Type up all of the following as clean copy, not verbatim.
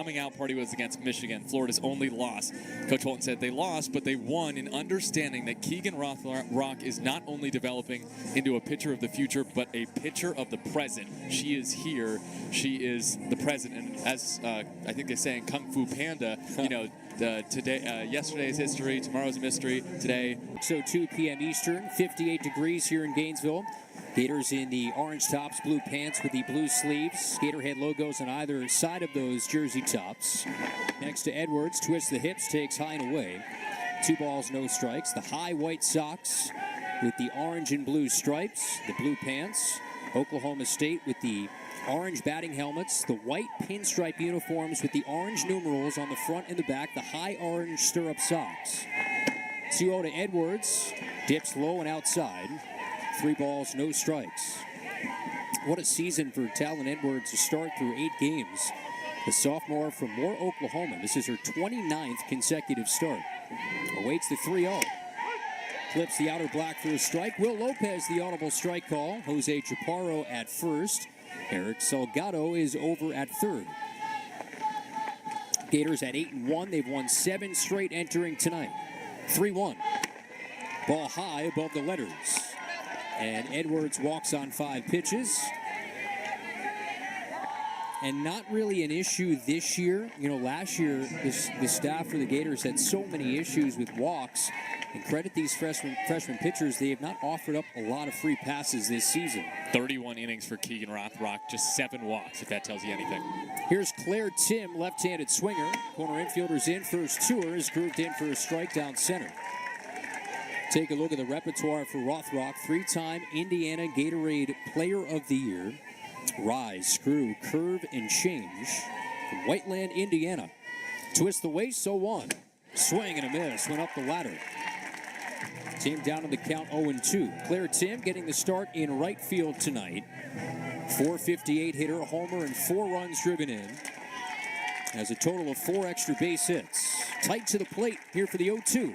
coming out party was against Michigan, Florida's only loss. Coach Holton said they lost, but they won in understanding that Keegan Rothrock is not only developing into a pitcher of the future, but a pitcher of the present. She is here. She is the present. And as I think they say in Kung Fu Panda, you know, today, yesterday's history, tomorrow's a mystery, today. So 2 p.m. Eastern, 58 degrees here in Gainesville. Gators in the orange tops, blue pants with the blue sleeves. Gatorhead logos on either side of those jersey tops. Next to Edwards, twists the hips, takes high and away. 2 balls, no strikes. The high white socks with the orange and blue stripes, the blue pants. Oklahoma State with the orange batting helmets, the white pinstripe uniforms with the orange numerals on the front and the back, the high orange stirrup socks. 2-0 to Edwards, dips low and outside. 3 balls, no strikes. What a season for Talon Edwards to start through 8 games. The sophomore from Moore, Oklahoma. This is her 29th consecutive start. Awaits the 3-0. Clips the outer black for a strike. Will Lopez, the audible strike call. Jose Chaparro at first. Eric Salgado is over at third. Gators at 8-1. They've won 7 straight entering tonight. 3-1. Ball high above the letters. And Edwards walks on 5 pitches. And not really an issue this year. You know, last year, the staff for the Gators had so many issues with walks. And credit these freshman pitchers, they have not offered up a lot of free passes this season. 31 innings for Keegan Rothrock, just 7 walks, if that tells you anything. Here's Claire Tim, left-handed swinger. Corner infielder's in. First tour is grooved in for a strike down center. Take a look at the repertoire for Rothrock. 3-time Indiana Gatorade Player of the Year. Rise, screw, curve, and change from Whiteland, Indiana. Twist the waist, so 1. Swing and a miss, went up the ladder. Tim down on the count 0-2. Claire Tim getting the start in right field tonight. .458 hitter, a homer, and 4 runs driven in. Has a total of 4 extra base hits. Tight to the plate here for the 0-2.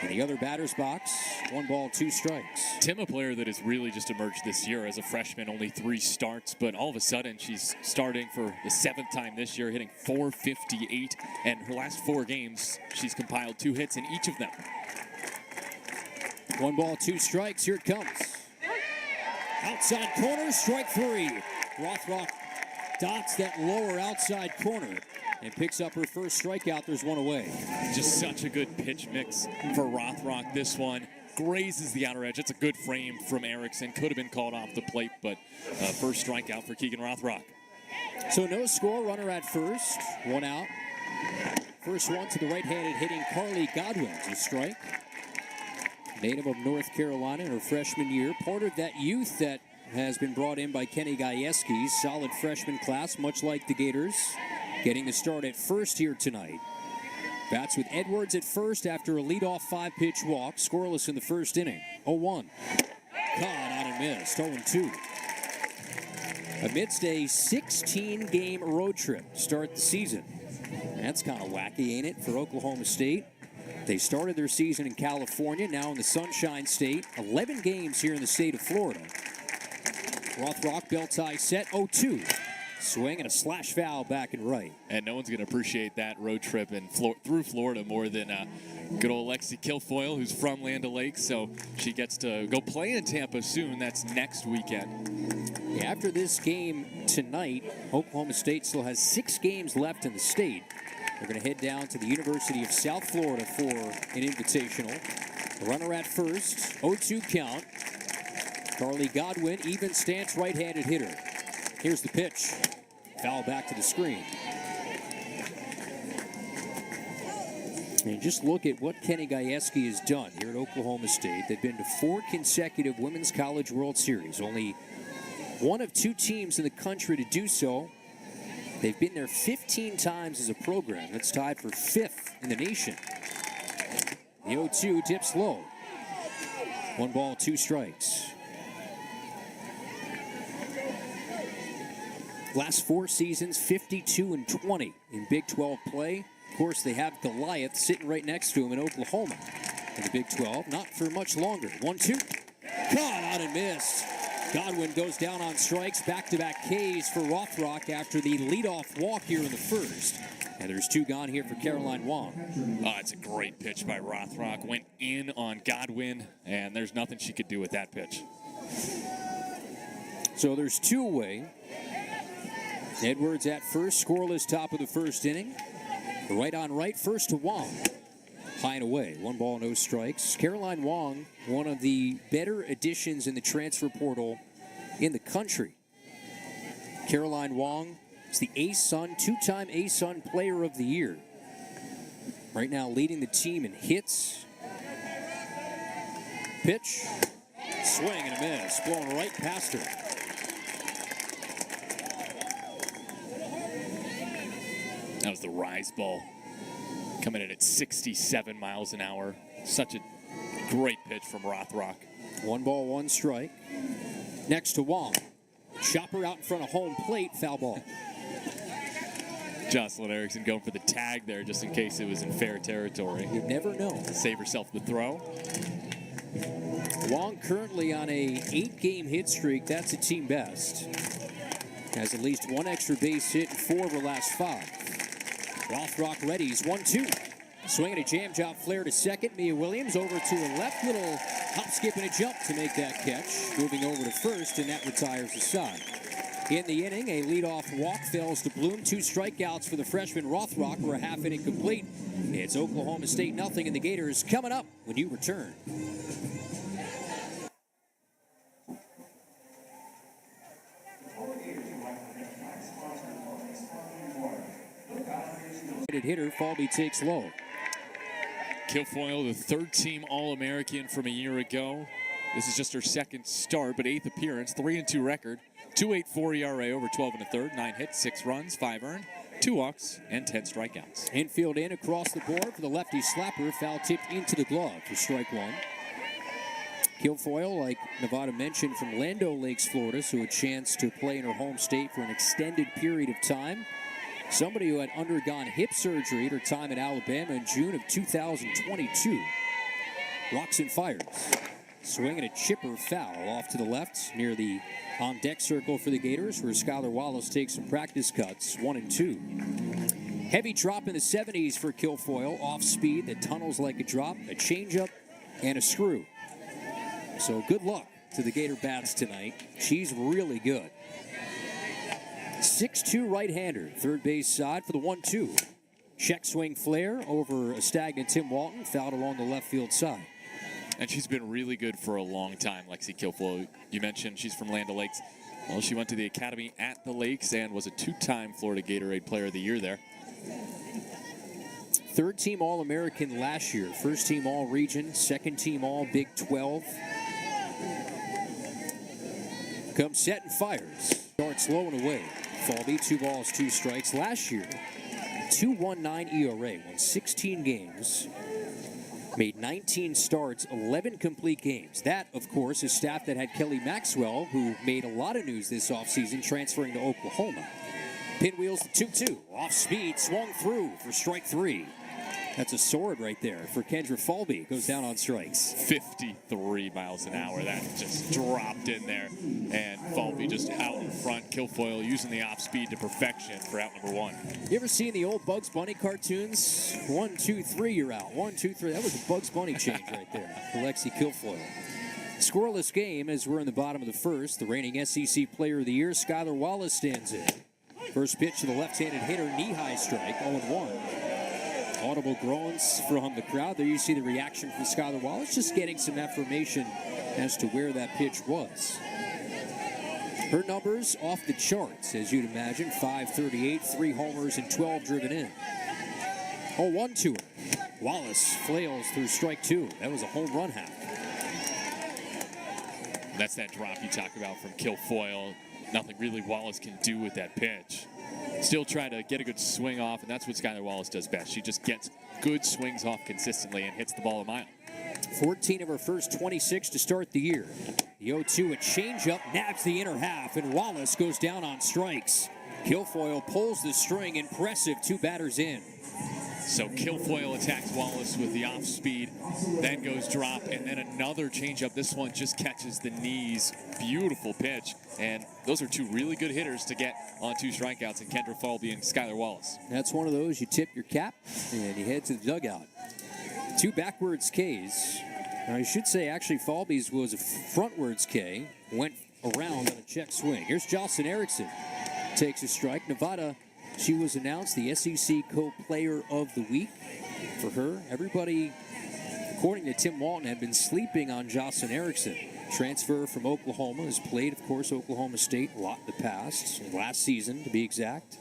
In the other batter's box, 1 ball, 2 strikes. Tim, a player that has really just emerged this year as a freshman, only 3 starts, but all of a sudden she's starting for the 7th time this year, hitting .458, and her last 4 games, she's compiled 2 hits in each of them. 1 ball, 2 strikes, here it comes. Outside corner, strike 3. Rothrock dots that lower outside corner and picks up her first strikeout. There's 1 away. Just such a good pitch mix for Rothrock. This one grazes the outer edge. It's a good frame from Erickson. Could have been called off the plate, but first strikeout for Keegan Rothrock. So no score, runner at first, 1 out. First one to the right-handed hitting Carly Godwin's a strike. Native of North Carolina in her freshman year. Part of that youth that has been brought in by Kenny Gajewski's solid freshman class, much like the Gators. Getting the start at first here tonight. Bats with Edwards at first after a leadoff 5-pitch walk. Scoreless in the first inning. 0-1. Caught on and missed. 0-2. Amidst a 16-game road trip to start the season. That's kind of wacky, ain't it, for Oklahoma State? They started their season in California, now in the Sunshine State. 11 games here in the state of Florida. Rothrock, belt tie set, 0-2. Swing and a slash foul back and right. And no one's going to appreciate that road trip through Florida more than good old Lexi Kilfoyle, who's from Land O'Lakes. So she gets to go play in Tampa soon. That's next weekend. After this game tonight, Oklahoma State still has 6 games left in the state. They're going to head down to the University of South Florida for an invitational. Runner at first, 0-2 count. Carly Godwin, even stance right-handed hitter. Here's the pitch. Foul back to the screen. And just look at what Kenny Gajewski has done here at Oklahoma State. They've been to 4 consecutive Women's College World Series. Only one of 2 teams in the country to do so. They've been there 15 times as a program. That's tied for 5th in the nation. The 0-2 dips low. 1 ball, 2 strikes. Last 4 seasons, 52-20 in Big 12 play. Of course, they have Goliath sitting right next to him in Oklahoma in the Big 12. Not for much longer. 1-2. Caught out and missed. Godwin goes down on strikes. Back-to-back Ks for Rothrock after the leadoff walk here in the first. And there's 2 gone here for Caroline Wong. Oh, it's a great pitch by Rothrock. Went in on Godwin, and there's nothing she could do with that pitch. So there's 2 away. Edwards at first, scoreless top of the first inning. Right on right, first to Wong. High and away, 1 ball, no strikes. Caroline Wong, one of the better additions in the transfer portal in the country. Caroline Wong is the ASUN, 2-time ASUN Player of the Year. Right now leading the team in hits. Pitch, swing and a miss, blown right past her. That was the rise ball. Coming in at 67 miles an hour. Such a great pitch from Rothrock. 1 ball, 1 strike. Next to Wong. Chopper out in front of home plate, foul ball. Jocelyn Erickson going for the tag there just in case it was in fair territory. You never know. Save herself the throw. Wong currently on a 8-game hit streak. That's a team best. Has at least 1 extra base hit in 4 of her last 5. Rothrock readies, 1-2. Swinging a jam job flare to second. Mia Williams over to the left. Little hop, skip, and a jump to make that catch. Moving over to first, and that retires the side. In the inning, a leadoff walk fails to Bloom. 2 strikeouts for the freshman Rothrock. We're a half inning complete. It's Oklahoma State 0, and the Gators coming up when you return. Hitter, Falby takes low. Kilfoyle, the 3rd-team All-American from a year ago. This is just her 2nd start, but 8th appearance, 3-2 record, 2.84 ERA over 12 1/3, 9 hits, 6 runs, 5 earned, 2 walks, and 10 strikeouts. Infield in across the board for the lefty slapper, foul tipped into the glove for strike 1. Kilfoyle, like Nevada mentioned, from Lando Lakes, Florida, so a chance to play in her home state for an extended period of time. Somebody who had undergone hip surgery at her time in Alabama in June of 2022. Rocks and fires. Swinging a chipper foul off to the left near the on-deck circle for the Gators, where Skylar Wallace takes some practice cuts, 1-2. Heavy drop in the 70s for Kilfoyle. Off speed that tunnels like a drop, a changeup, and a screw. So good luck to the Gator bats tonight. She's really good. 6'2" right-hander, third base side for the 1-2. Check swing flare over a stagnant Tim Walton, fouled along the left field side. And she's been really good for a long time, Lexi Kilfoyle. You mentioned she's from Land O'Lakes. Well, she went to the academy at the Lakes and was a 2-time Florida Gatorade Player of the Year there. 3rd-team All-American last year, 1st-team All-Region, 2nd-team All-Big 12. Comes set and fires. Starts low and away. Falby, 2 balls, 2 strikes. Last year, 2.19 ERA, won 16 games. Made 19 starts, 11 complete games. That, of course, is staff that had Kelly Maxwell, who made a lot of news this offseason, transferring to Oklahoma. Pinwheels the 2-2. Off speed, swung through for strike 3. That's a sword right there for Kendra Falby. Goes down on strikes. 53 miles an hour. That just dropped in there. And Falby just out in front. Kilfoyle using the off speed to perfection for out number 1. You ever seen the old Bugs Bunny cartoons? 1, 2, 3, you're out. 1, 2, 3. That was a Bugs Bunny change right there for Lexi Kilfoyle. Scoreless game as we're in the bottom of the first. The reigning SEC Player of the Year, Skylar Wallace, stands in. First pitch to the left-handed hitter, knee-high strike, 0-1. Audible groans from the crowd. There you see the reaction from Skylar Wallace, just getting some affirmation as to where that pitch was. Her numbers off the charts, as you'd imagine. 538, 3 homers, and 12 driven in. 0-1 to her. Wallace flails through strike 2. That was a home run hack. That's that drop you talk about from Kilfoyle. Nothing really Wallace can do with that pitch. Still try to get a good swing off, and that's what Skylar Wallace does best. She just gets good swings off consistently and hits the ball a mile. 14 of her first 26 to start the year. The 0-2, a changeup, nabs the inner half, and Wallace goes down on strikes. Kilfoyle pulls the string, impressive, 2 batters in. So Kilfoyle attacks Wallace with the off speed, then goes drop, and then another changeup. This one just catches the knees. Beautiful pitch. And those are two really good hitters to get on 2 strikeouts, and Kendra Falby and Skylar Wallace. That's one of those you tip your cap and you head to the dugout. 2 backwards Ks. Now, I should say, actually, Falby's was a frontwards K. Went around on a check swing. Here's Jocelyn Erickson. Takes a strike. Nevada, she was announced the SEC Co-Player of the Week for her. Everybody, according to Tim Walton, had been sleeping on Jocelyn Erickson. Transfer from Oklahoma, has played, of course, Oklahoma State a lot in the past, last season to be exact.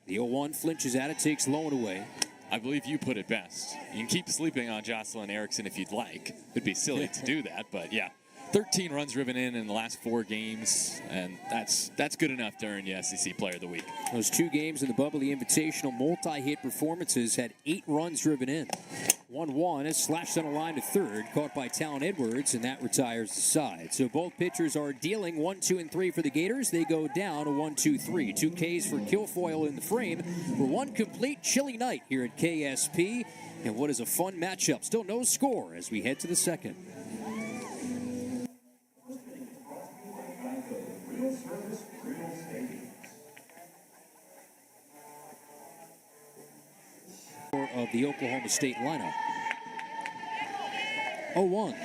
The 0-1 flinches at it, takes low and away. I believe you put it best. You can keep sleeping on Jocelyn Erickson if you'd like. It'd be silly to do that, but yeah. 13 runs driven in the last 4 games, and that's good enough to earn you SEC Player of the Week. Those 2 games in the Bubbly Invitational multi-hit performances had 8 runs driven in. 1-1 is slashed on a line to third, caught by Talon Edwards, and that retires the side. So both pitchers are dealing 1, 2, and 3 for the Gators. They go down to 1, 2, 3. 2 Ks for Kilfoyle in the frame for one complete chilly night here at KSP. And what is a fun matchup. Still no score as we head to the second. Of the Oklahoma State lineup. 0-1.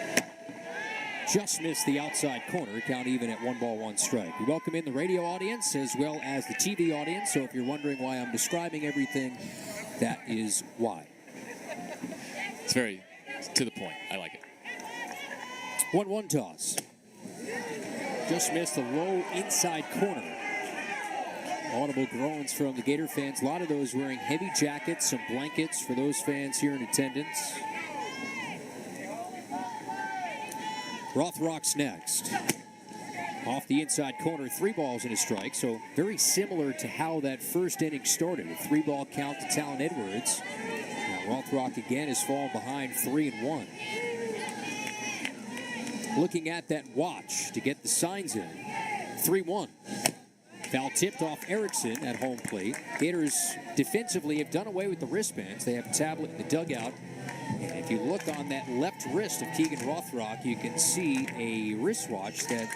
Just missed the outside corner. Count even at 1 ball, 1 strike. We welcome in the radio audience as well as the TV audience. So if you're wondering why I'm describing everything, that is why. It's very to the point. I like it. 1-1 toss. Just missed the low inside corner. Audible groans from the Gator fans. A lot of those wearing heavy jackets, some blankets for those fans here in attendance. Rothrock's next. Off the inside corner, 3 balls and a strike. So very similar to how that first inning started. A 3-ball count to Talon Edwards. Now Rothrock again has fallen behind 3-1. Looking at that watch to get the signs in. 3-1. Foul tipped off Erickson at home plate. Gators defensively have done away with the wristbands. They have a tablet in the dugout. And if you look on that left wrist of Keegan Rothrock, you can see a wristwatch that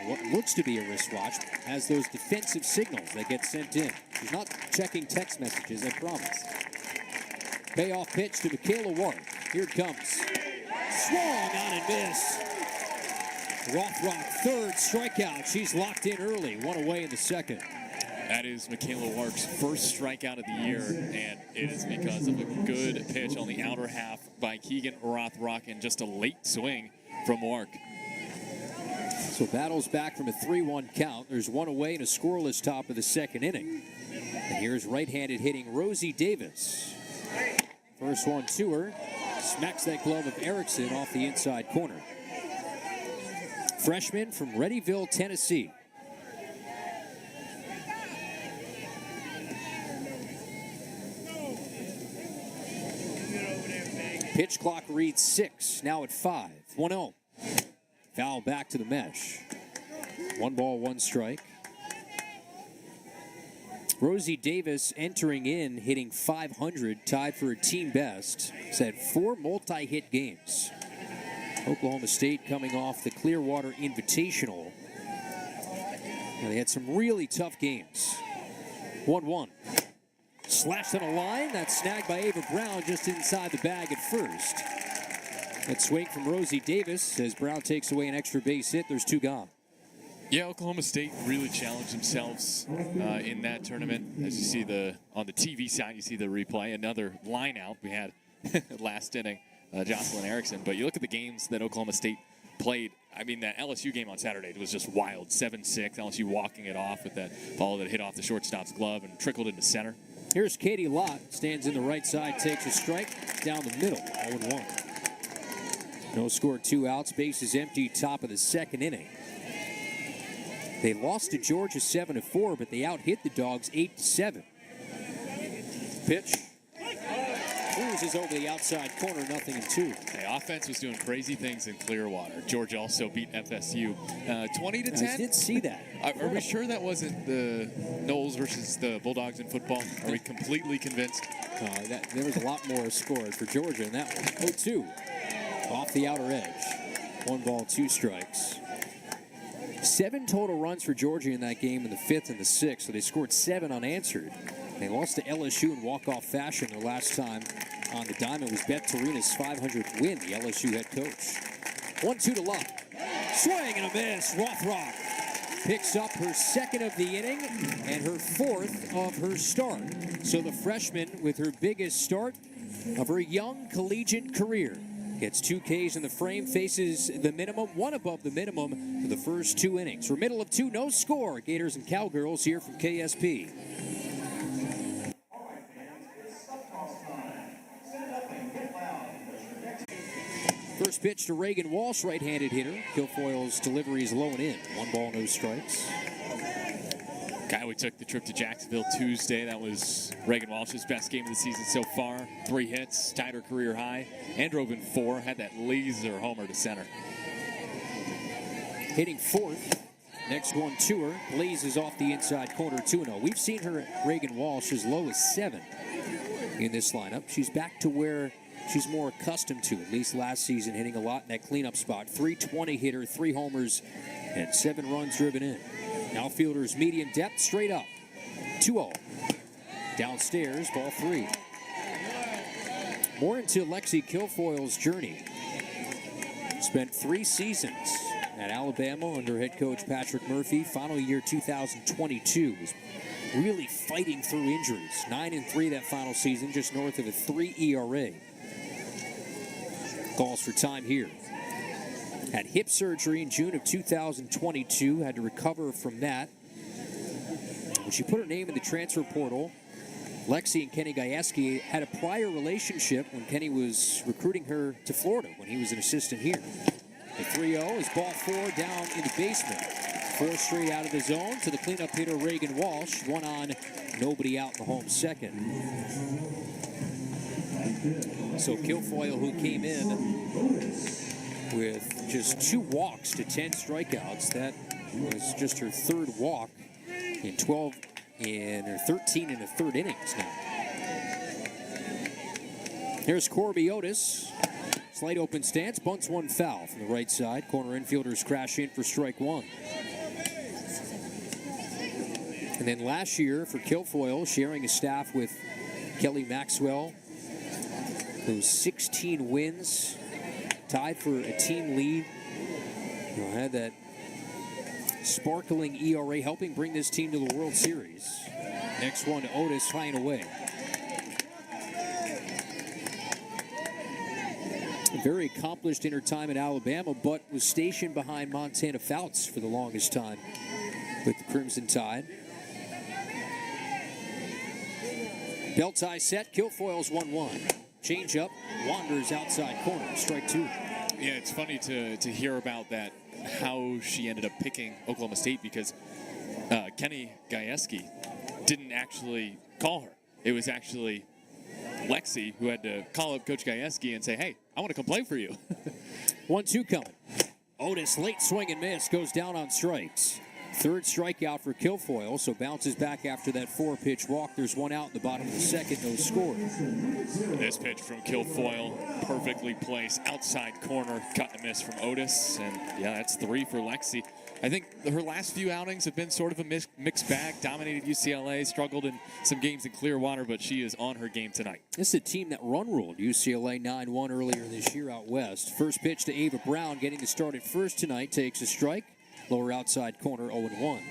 what looks to be a wristwatch has those defensive signals that get sent in. He's not checking text messages, I promise. Payoff pitch to Michaela Ward. Here it comes. Swung on and missed. Rothrock, 3rd strikeout. She's locked in early. 1 away in the second. That is Michaela Wark's first strikeout of the year, and it is because of a good pitch on the outer half by Keegan Rothrock and just a late swing from Wark. So battles back from a 3-1 count. There's 1 away and a scoreless top of the second inning. And here's right-handed hitting Rosie Davis. First one to her. Smacks that glove of Erickson off the inside corner. Freshman from Readyville, Tennessee. Pitch clock reads 6, now at 5. 1-0. Foul back to the mesh. 1 ball, 1 strike. Rosie Davis entering in, hitting .500, tied for a team best. She's had 4 multi-hit games. Oklahoma State coming off the Clearwater Invitational. They had some really tough games. 1-1. Slashed on a line. That's snagged by Ava Brown just inside the bag at first. That swing from Rosie Davis as Brown takes away an extra base hit. There's 2 gone. Yeah, Oklahoma State really challenged themselves in that tournament. As you see on the TV side, you see the replay. Another line out we had last inning. Jocelyn Erickson. But you look at the games that Oklahoma State played. I mean, that LSU game on Saturday was just wild. 7-6, LSU walking it off with that ball that hit off the shortstop's glove and trickled into center. Here's Katie Lott. Stands in the right side, takes a strike. Down the middle, 0-1. No score, 2 outs. Bases empty, top of the second inning. They lost to Georgia 7-4, but they out-hit the Dogs 8-7. Pitch. cruises over the outside corner, 0-2. The offense was doing crazy things in Clearwater. Georgia also beat FSU 20-10. I did see that. Are we sure that wasn't the Knowles versus the Bulldogs in football? Are we completely convinced? There was a lot more scores for Georgia in that one. 0-2 off the outer edge. 1 ball, 2 strikes. 7 total runs for Georgia in that game in the 5th and the 6th, so they scored 7 unanswered. They lost to LSU in walk-off fashion the last time on the diamond. Was Beth Torina's 500th win, the LSU head coach. 1-2 to Luck. Swing and a miss. Rothrock picks up her 2nd of the inning and her 4th of her start. So the freshman, with her biggest start of her young collegiate career, gets 2 Ks in the frame, faces the minimum, 1 above the minimum for the first 2 innings. We're middle of 2, no score. Gators and Cowgirls here from KSP. First pitch to Reagan Walsh, right-handed hitter. Guilfoyle's delivery is low and in. 1 ball, no strikes. Kiowa took the trip to Jacksonville Tuesday. That was Reagan Walsh's best game of the season so far. 3 hits, tied her career high, and drove in 4. Had that laser homer to center. Hitting 4th. Next one to her. Blazes off the inside corner, 2-0. We've seen her, Reagan Walsh, as low as 7 in this lineup. She's back to where she's more accustomed to, at least last season, hitting a lot in that cleanup spot. 320 hitter, 3 homers, and 7 runs driven in. Outfielders medium depth, straight up. 2-0. Downstairs, ball 3. More into Lexi Guilfoyle's journey. Spent 3 seasons at Alabama under head coach Patrick Murphy. Final year 2022 was really fighting through injuries. 9-3 that final season, just north of a 3 ERA. Calls for time here. Had hip surgery in June of 2022, had to recover from that. When she put her name in the transfer portal, Lexi and Kenny Gajewski had a prior relationship when Kenny was recruiting her to Florida when he was an assistant here. The 3-0 is ball 4 down in the basement. 4 straight out of the zone to the cleanup hitter Reagan Walsh. 1 on, nobody out in the home second. So Guilfoyle, who came in with just 2 walks to 10 strikeouts, that was just her 3rd walk in 12 in her 13 and a third innings now. Here's Corby Otis. Slight open stance, bunts 1 foul from the right side. Corner infielders crash in for strike 1. And then last year for Guilfoyle, sharing his staff with Kelly Maxwell, those 16 wins, tied for a team lead. Had that sparkling ERA, helping bring this team to the World Series. Next one to Otis, high and away. Very accomplished in her time at Alabama, but was stationed behind Montana Fouts for the longest time with the Crimson Tide. Belt tie set, Guilfoyle's 1-1. Change up, wanders outside corner, strike 2. Yeah, it's funny to hear about that, how she ended up picking Oklahoma State, because Kenny Gajewski didn't actually call her. It was actually Lexi who had to call up Coach Gajewski and say, hey, I want to come play for you. 1-2 coming. Otis, late swing and miss, goes down on strikes. 3rd strikeout for Guilfoyle, so bounces back after that 4-pitch walk. There's 1 out in the bottom of the 2nd, no score. This pitch from Guilfoyle, perfectly placed, outside corner, cut and miss from Otis, and yeah, that's 3 for Lexi. I think her last few outings have been sort of a mixed bag. Dominated UCLA, struggled in some games in Clearwater, but she is on her game tonight. This is a team that run-ruled UCLA 9-1 earlier this year out west. First pitch to Ava Brown, getting the start at first tonight, takes a strike. Lower outside corner, 0-1.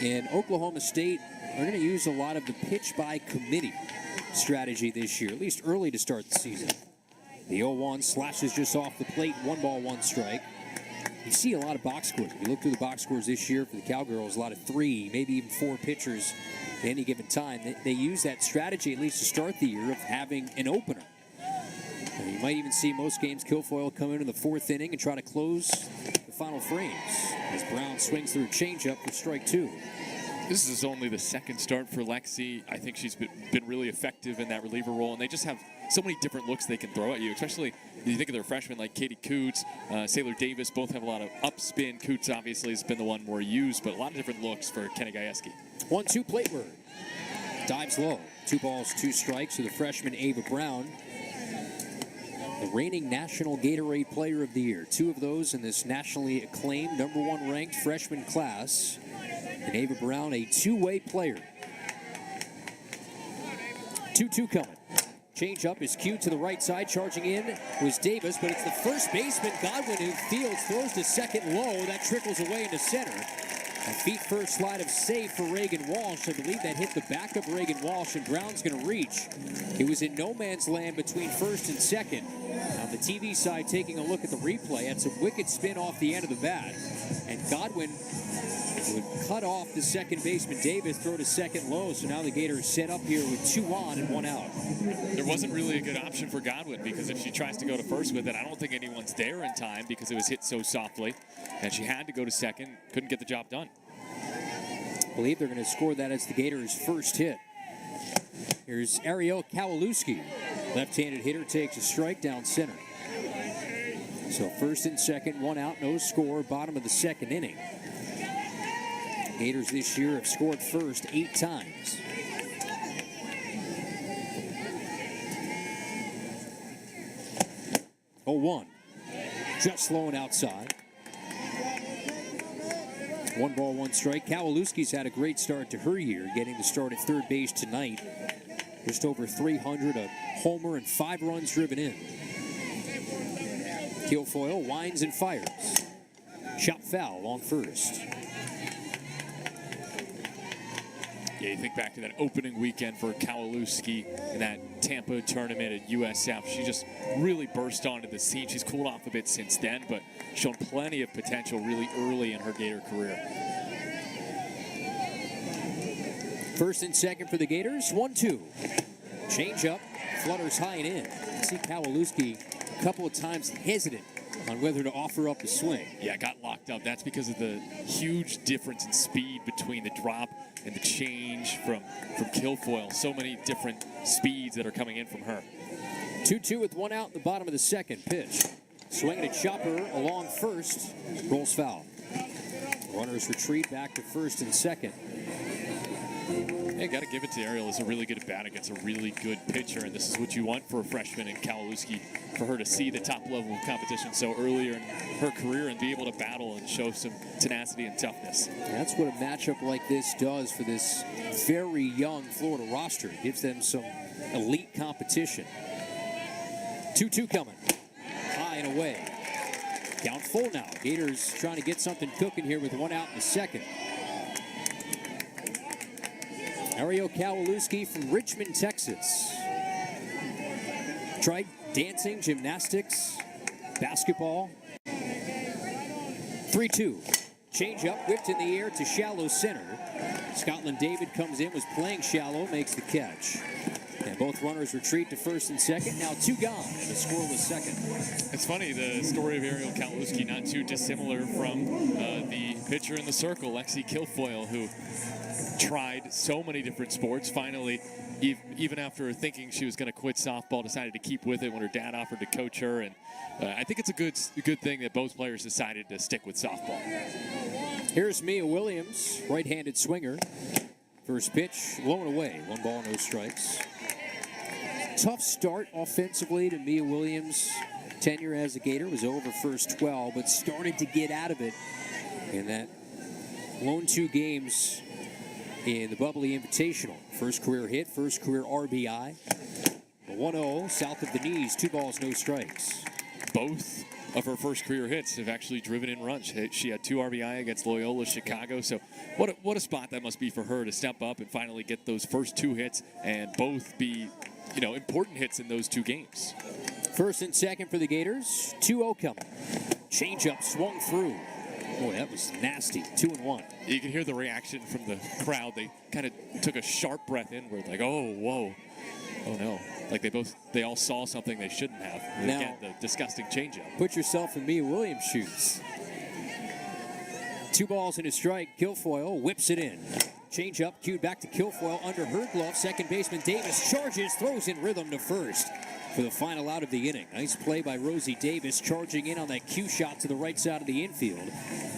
And Oklahoma State are going to use a lot of the pitch by committee strategy this year, at least early to start the season. The 0-1 slashes just off the plate, 1 ball, 1 strike. You see a lot of box scores. If you look through the box scores this year for the Cowgirls, a lot of 3, maybe even 4 pitchers at any given time. They use that strategy, at least to start the year, of having an opener. And you might even see most games Guilfoyle come in the 4th inning and try to close the final frames as Brown swings through a changeup for strike 2. This is only the second start for Lexi. I think she's been really effective in that reliever role, and they just have so many different looks they can throw at you, especially if you think of their freshmen like Katie Coots, Sailor Davis, both have a lot of upspin. Coots obviously has been the one more used, but a lot of different looks for Kenny Gajewski. 1-2 plate word. Dives low. 2 balls, 2 strikes to the freshman Ava Brown. The reigning National Gatorade Player of the Year. 2 of those in this nationally acclaimed #1 ranked freshman class. And Ava Brown, a two-way player. 2-2 coming. Change up is cued to the right side. Charging in was Davis, but it's the first baseman, Godwin, who fields, throws to second low. That trickles away into center. A feet first slide of safe for Reagan Walsh. I believe that hit the back of Reagan Walsh, and Brown's going to reach. It was in no man's land between first and second. On the TV side, taking a look at the replay, had some wicked spin off the end of the bat. And Godwin would cut off the second baseman Davis, throw to second low. So now the Gators set up here with 2 on and 1 out. There wasn't really a good option for Godwin, because if she tries to go to first with it, I don't think anyone's there in time because it was hit so softly. And she had to go to second, couldn't get the job done. I believe they're going to score that as the Gators' first hit. Here's Ariel Kowalewski. Left-handed hitter takes a strike down center. So first and second, 1 out, no score, bottom of the second inning. Gators this year have scored first 8 times. Oh, 1. Just slowing outside. 1 ball, 1 strike. Kowalewski's had a great start to her year, getting the start at third base tonight. Just over 300, a homer, and 5 runs driven in. Kilfoyle winds and fires. Shot foul along first. Yeah, you think back to that opening weekend for Kowalewski in that Tampa tournament at USF. She just really burst onto the scene. She's cooled off a bit since then, but shown plenty of potential really early in her Gator career. First and second for the Gators, 1-2. Change up, flutters high and in. See Kowalewski a couple of times hesitant on whether to offer up the swing. Yeah, got locked up. That's because of the huge difference in speed between the drop and the change from Kilfoyle. So many different speeds that are coming in from her. 2-2 with 1 out in the bottom of the second. Pitch. Swinging at Chopper along first. Rolls foul. Runners retreat back to first and second. Yeah, got to give it to Ariel. It's a really good bat against a really good pitcher, and this is what you want for a freshman in Kowalewski, for her to see the top level of competition so earlier in her career and be able to battle and show some tenacity and toughness. That's what a matchup like this does for this very young Florida roster. It gives them some elite competition. 2-2 coming. High and away. Count full now. Gators trying to get something cooking here with 1 out in the second. Ariel Kowalewski from Richmond, Texas. Tried dancing, gymnastics, basketball. 3-2. Change up, whipped in the air to shallow center. Scotland David comes in, was playing shallow, makes the catch. And both runners retreat to first and second. Now 2 gone and a scoreless second. It's funny, the story of Ariel Kowalewski not too dissimilar from the pitcher in the circle, Lexi Kilfoyle, who tried so many different sports. Finally, even after thinking she was going to quit softball, decided to keep with it when her dad offered to coach her. And I think it's a good thing that both players decided to stick with softball. Here's Mia Williams, right-handed swinger. First pitch, low and away. 1 ball, no strikes. Tough start offensively to Mia Williams. Tenure as a Gator was over first 12, but started to get out of it in that lone 2 games in the Bubbly Invitational. First career hit, first career RBI. A 1-0 south of the knees, 2 balls, no strikes. Both of her first career hits have actually driven in runs. She had 2 RBI against Loyola Chicago. So what a spot that must be for her to step up and finally get those first 2 hits and both be, important hits in those 2 games. First and second for the Gators. 2-0 coming. Change up, swung through. Boy, that was nasty. 2-1. You can hear the reaction from the crowd. They kind of took a sharp breath inward, like, oh, whoa, oh no. Like they all saw something they shouldn't have. And now, again, the disgusting changeup. Put yourself in Mia Williams' shoes. 2 balls and a strike. Kilfoyle whips it in. Change up, cued back to Kilfoyle under her glove. Second baseman Davis charges, throws in rhythm to first for the final out of the inning. Nice play by Rosie Davis, charging in on that cue shot to the right side of the infield.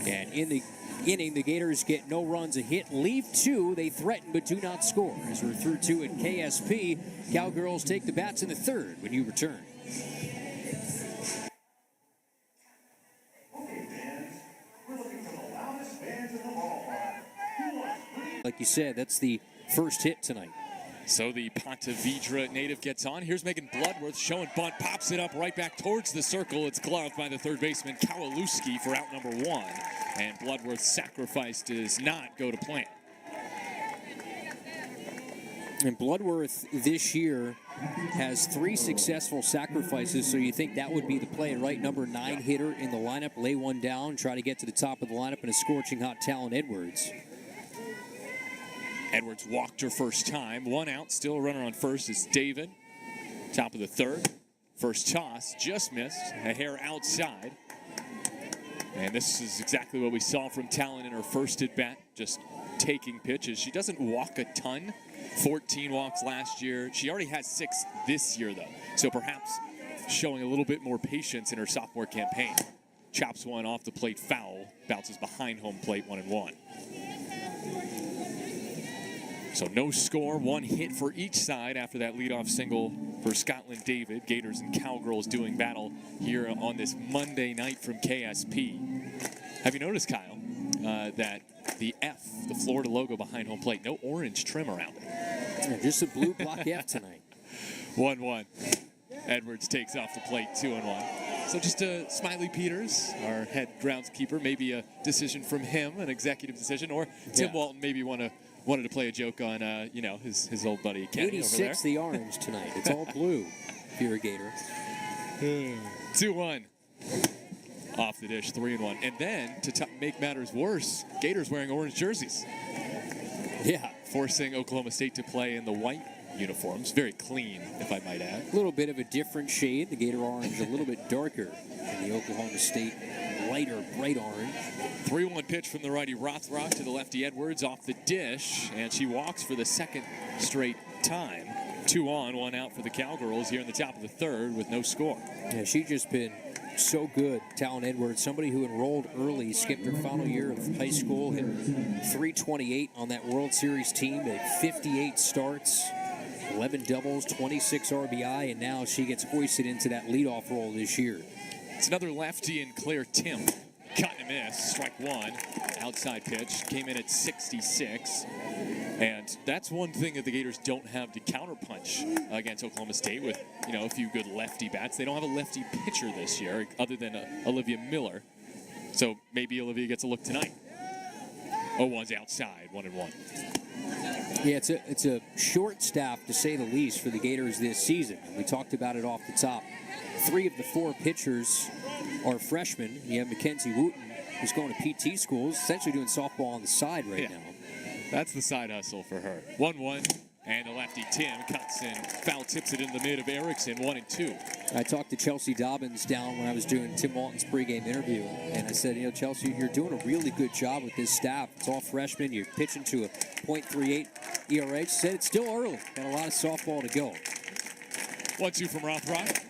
And in the inning, the Gators get no runs, a hit, leave two. They threaten but do not score. As we're through two at KSP, Cowgirls take the bats in the third when you return. Like you said, that's the first hit tonight. So the Ponte Vedra native gets on. Here's Megan Bloodworth showing bunt, pops it up right back towards the circle. It's gloved by the third baseman Kowalewski for out number one. And Bloodworth's sacrifice does not go to plan. And Bloodworth this year has 3 successful sacrifices, so you think that would be the play, right? Number 9 hitter in the lineup, lay one down, try to get to the top of the lineup, and a scorching hot Talon Edwards. Edwards walked her first time. 1 out, still a runner on first is David. Top of the third. First toss, just missed. A hair outside. And this is exactly what we saw from Talon in her first at bat. Just taking pitches. She doesn't walk a ton. 14 walks last year. She already has 6 this year, though. So perhaps showing a little bit more patience in her sophomore campaign. Chops one off the plate foul. Bounces behind home plate, 1-1. So no score, 1 hit for each side after that leadoff single for Scotland David. Gators and Cowgirls doing battle here on this Monday night from KSP. Have you noticed, Kyle, that the F, the Florida logo behind home plate, no orange trim around it? Yeah, just a blue block F tonight. 1-1. Edwards takes off the plate, 2-1. So just Smiley Peters, our head groundskeeper, maybe a decision from him, an executive decision, or Tim Walton maybe wanted to play a joke on, his old buddy Kenny 86 over there. the orange tonight. It's all blue if you're a Gator. 2-1. Off the dish, 3-1. And then, to make matters worse, Gators wearing orange jerseys. Yeah. Forcing Oklahoma State to play in the white uniforms. Very clean, if I might add. A little bit of a different shade. The Gator orange a little bit darker than the Oklahoma State lighter, bright orange. 3-1 pitch from the righty Rothrock to the lefty Edwards off the dish, and she walks for the second straight time. 2 on, 1 out for the Cowgirls here in the top of the third with no score. Yeah, she's just been so good, Talon Edwards, somebody who enrolled early, skipped her final year of high school, hit 328 on that World Series team at 58 starts, 11 doubles, 26 RBI, and now she gets hoisted into that leadoff role this year. It's another lefty in Claire Tim. Cut and miss, strike 1. Outside pitch, came in at 66. And that's one thing that the Gators don't have to counterpunch against Oklahoma State with, a few good lefty bats. They don't have a lefty pitcher this year other than Olivia Miller. So maybe Olivia gets a look tonight. 0-1's outside, 1-1. Yeah, it's a short staff, to say the least, for the Gators this season. We talked about it off the top. 3 of the 4 pitchers are freshmen. You have Mackenzie Wooten, who's going to PT schools, essentially doing softball on the side right now. That's the side hustle for her. 1-1, and the lefty Tim cuts and foul tips it in the mid of Erickson, 1-2. I talked to Chelsea Dobbins down when I was doing Tim Walton's pregame interview, and I said, Chelsea, you're doing a really good job with this staff. It's all freshmen. You're pitching to a .38 ERA. She said it's still early. Got a lot of softball to go. 1-2 from Rothrock.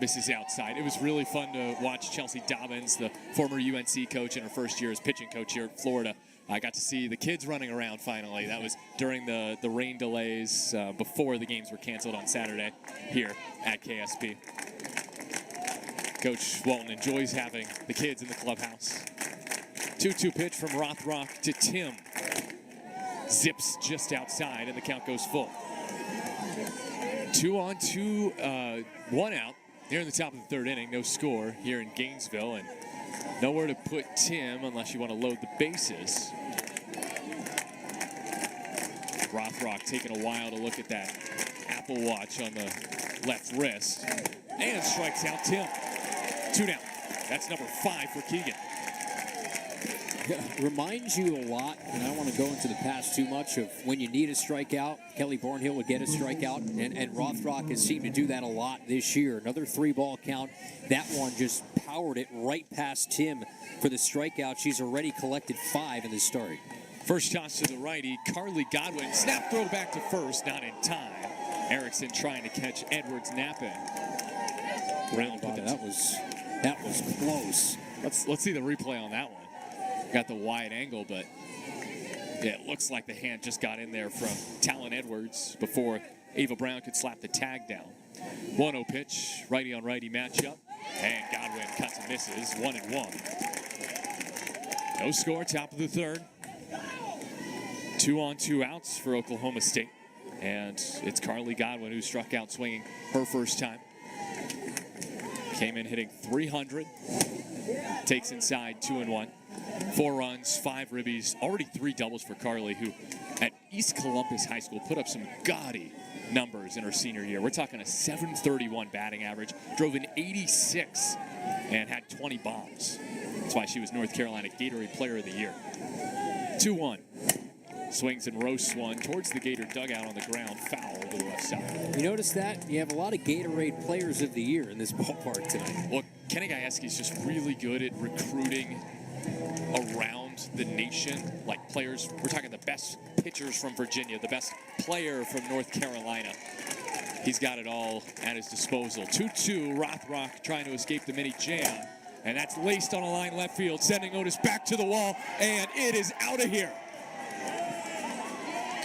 Misses outside. It was really fun to watch Chelsea Dobbins, the former UNC coach in her first year as pitching coach here at Florida. I got to see the kids running around finally. That was during the rain delays before the games were canceled on Saturday here at KSP. Coach Walton enjoys having the kids in the clubhouse. 2-2 pitch from Rothrock to Tim. Zips just outside, and the count goes full. 2 on, 2, 1 out. Here in the top of the third inning, no score here in Gainesville, and nowhere to put Tim unless you want to load the bases. Rothrock taking a while to look at that Apple Watch on the left wrist, and strikes out Tim. 2 down. That's number 5 for Keegan. Reminds you a lot, and I don't want to go into the past too much, of when you need a strikeout. Kelly Barnhill would get a strikeout, and Rothrock has seemed to do that a lot this year. Another 3-ball count. That one just powered it right past Tim for the strikeout. She's already collected 5 in the start. First toss to the righty, Carly Godwin. Snap throw back to first, not in time. Erickson trying to catch Edwards napping. Round Wow, that was close. Let's see the replay on that one. Got the wide angle, but yeah, it looks like the hand just got in there from Talon Edwards before Ava Brown could slap the tag down. 1-0 pitch, righty on righty matchup, and Godwin cuts and misses, 1-1. No score, top of the third. 2 on, 2 outs for Oklahoma State. And it's Carly Godwin who struck out swinging her first time. Came in hitting 300. Takes inside 2-1. 4 runs, 5 ribbies, already 3 doubles for Carly, who at East Columbus High School put up some gaudy numbers in her senior year. We're talking a .731 batting average, drove an 86, and had 20 bombs. That's why she was North Carolina Gatorade Player of the Year. 2-1. Swings and roasts one towards the Gator dugout on the ground, foul to the left side. You notice that? You have a lot of Gatorade Players of the Year in this ballpark tonight. Well, Kenny Gajewski is just really good at recruiting around the nation. Like players, we're talking the best pitchers from Virginia, the best player from North Carolina. He's got it all at his disposal. 2-2, Rothrock trying to escape the mini jam. And that's laced on a line left field, sending Otis back to the wall, and it is out of here.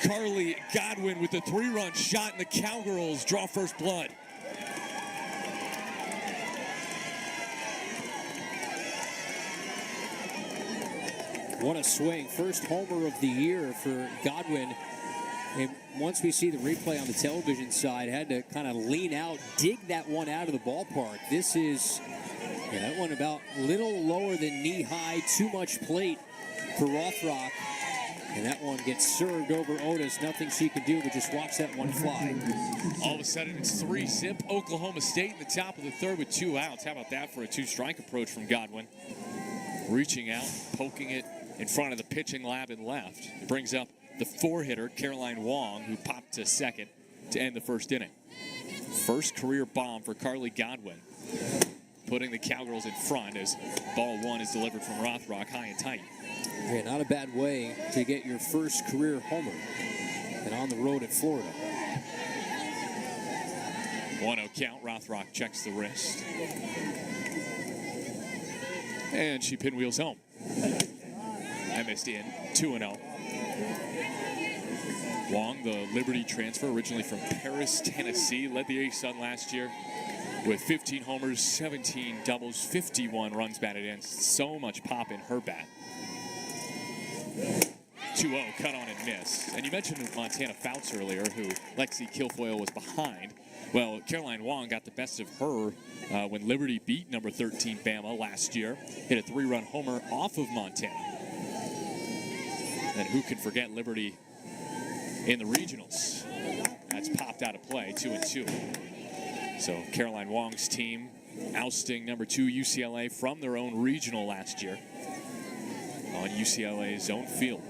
Carly Godwin with the 3-run shot, and the Cowgirls draw first blood. What a swing. First homer of the year for Godwin. And once we see the replay on the television side, had to kind of lean out, dig that one out of the ballpark. This is, that one about a little lower than knee-high, too much plate for Rothrock. And that one gets served over Otis. Nothing she can do but just watch that one fly. All of a sudden, it's 3-zip. Oklahoma State in the top of the third with 2 outs. How about that for a 2-strike approach from Godwin? Reaching out, poking it in front of the pitching lab and left. It brings up the 4-hitter, Caroline Wong, who popped to second to end the first inning. First career bomb for Carly Godwin, putting the Cowgirls in front as ball 1 is delivered from Rothrock high and tight. Yeah, not a bad way to get your first career homer. And on the road at Florida. 1-0 count. Rothrock checks the wrist. And she pinwheels home. I missed in 2-0. Wong, the Liberty transfer, originally from Paris, Tennessee, led the A-Sun last year with 15 homers, 17 doubles, 51 runs batted in. So much pop in her bat. 2-0, cut on and miss. And you mentioned Montana Fouts earlier, who Lexi Kilfoyle was behind. Well, Caroline Wong got the best of her when Liberty beat number 13 Bama last year. Hit a 3-run homer off of Montana. And who can forget Liberty in the regionals? That's popped out of play, 2-2. So Caroline Wong's team ousting number 2 UCLA from their own regional last year on UCLA's own field.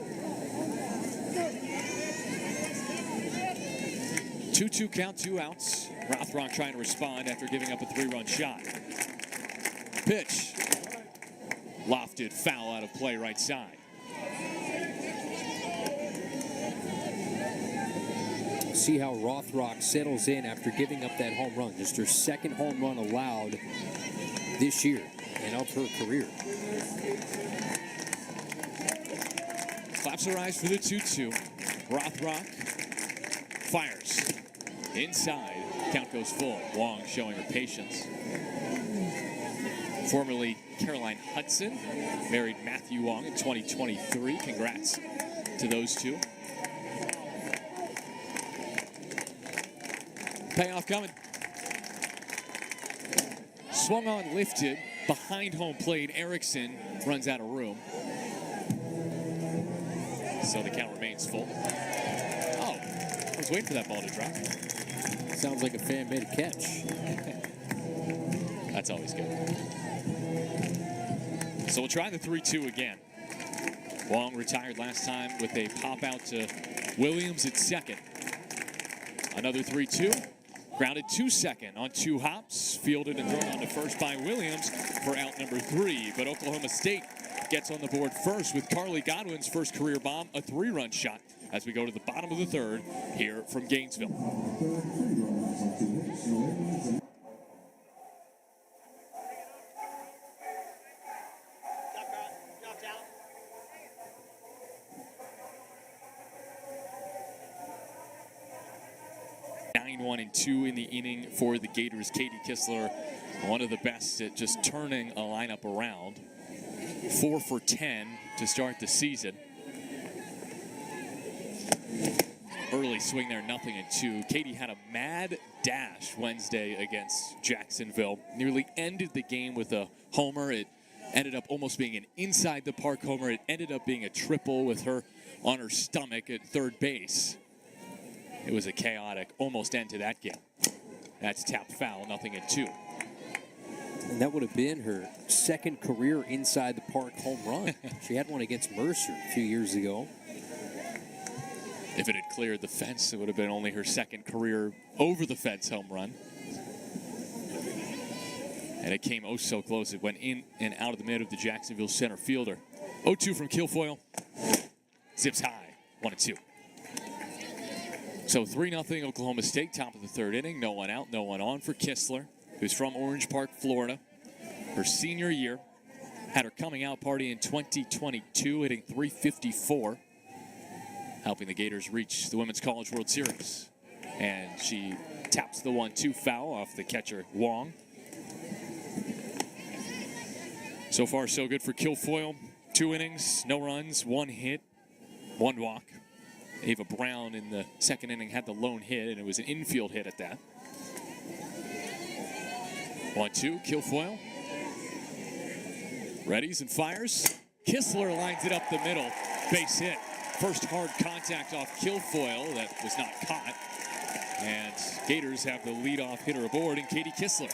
2-2 count, 2 outs. Rothrock trying to respond after giving up a 3-run shot. Pitch. Lofted foul out of play right side. See how Rothrock settles in after giving up that home run. Just her second home run allowed this year and of her career. Slaps her eyes for the 2-2. Rothrock fires. Inside. Count goes full. Wong showing her patience. Formerly Caroline Hudson. Married Matthew Wong in 2023. Congrats to those two. Payoff coming. Swung on, lifted. Behind home plate. Erickson runs out of room. So the count remains full. Oh, I was waiting for that ball to drop. Sounds like a fan made a catch. That's always good. So we'll try the 3-2 again. Wong retired last time with a pop out to Williams at second. Another 3-2. Grounded to second on 2 hops. Fielded and thrown on to first by Williams for out number 3. But Oklahoma State gets on the board first with Carly Godwin's first career bomb, a 3-run shot, as we go to the bottom of the third here from Gainesville. One and 2 in the inning for the Gators. Katie Kistler, one of the best at just turning a lineup around. 4 for 10 to start the season. Early swing there, 0-2. Katie had a mad dash Wednesday against Jacksonville. Nearly ended the game with a homer. It ended up almost being an inside the park homer. It ended up being a triple with her on her stomach at third base. It was a chaotic almost end to that game. That's tapped foul, 0-2. And that would have been her second career inside the park home run. She had one against Mercer a few years ago. If it had cleared the fence, it would have been only her second career over the fence home run. And it came oh so close. It went in and out of the mid of the Jacksonville center fielder. 0-2 from Kilfoyle. Zips high, 1-2. So 3-0 Oklahoma State, top of the third inning. No one out, no one on for Kistler, who's from Orange Park, Florida. Her senior year, had her coming out party in 2022, hitting .354, helping the Gators reach the Women's College World Series. And she taps the 1-2 foul off the catcher Wong. So far, so good for Kilfoyle. 2 innings, no runs, 1 hit, 1 walk. Ava Brown in the second inning had the lone hit, and it was an infield hit at that. 1-2, Kilfoyle. Readies and fires. Kistler lines it up the middle. Base hit. First hard contact off Kilfoyle that was not caught. And Gators have the leadoff hitter aboard in Katie Kistler.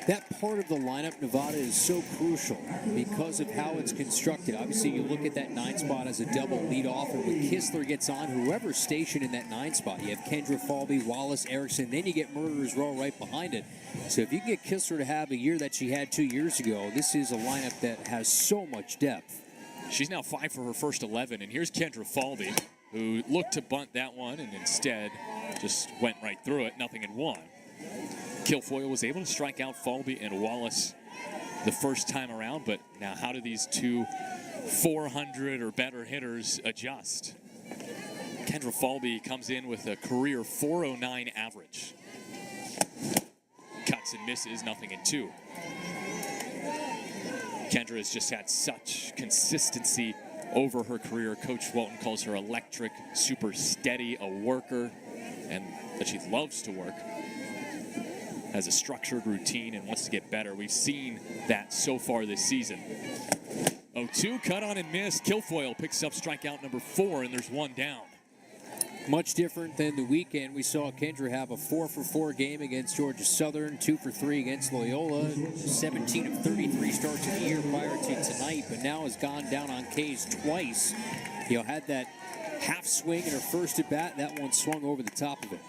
That part of the lineup, Nevada, is so crucial because of how it's constructed. Obviously, you look at that 9 spot as a double leadoff, and when Kistler gets on, whoever's stationed in that 9 spot, you have Kendra Falby, Wallace, Erickson, then you get Murderer's Row right behind it. So if you can get Kistler to have a year that she had 2 years ago, this is a lineup that has so much depth. She's now 5 for her first 11, and here's Kendra Falby, who looked to bunt that one and instead just went right through it, 0-1. Kilfoyle was able to strike out Falby and Wallace the first time around, but now how do these two 400 or better hitters adjust? Kendra Falby comes in with a career .409 average. Cuts and misses, 0-2. Kendra has just had such consistency over her career. Coach Walton calls her electric, super steady, a worker, and that she loves to work. Has a structured routine and wants to get better. We've seen that so far this season. 0-2, cut on and miss. Kilfoyle picks up strikeout number 4, and there's 1 down. Much different than the weekend. We saw Kendra have a 4-for-4 game against Georgia Southern, 2-for-3 against Loyola, 17 of 33 starts of the year prior to tonight, but now has gone down on K's twice. Had that half swing in her first at bat. That one swung over the top of it.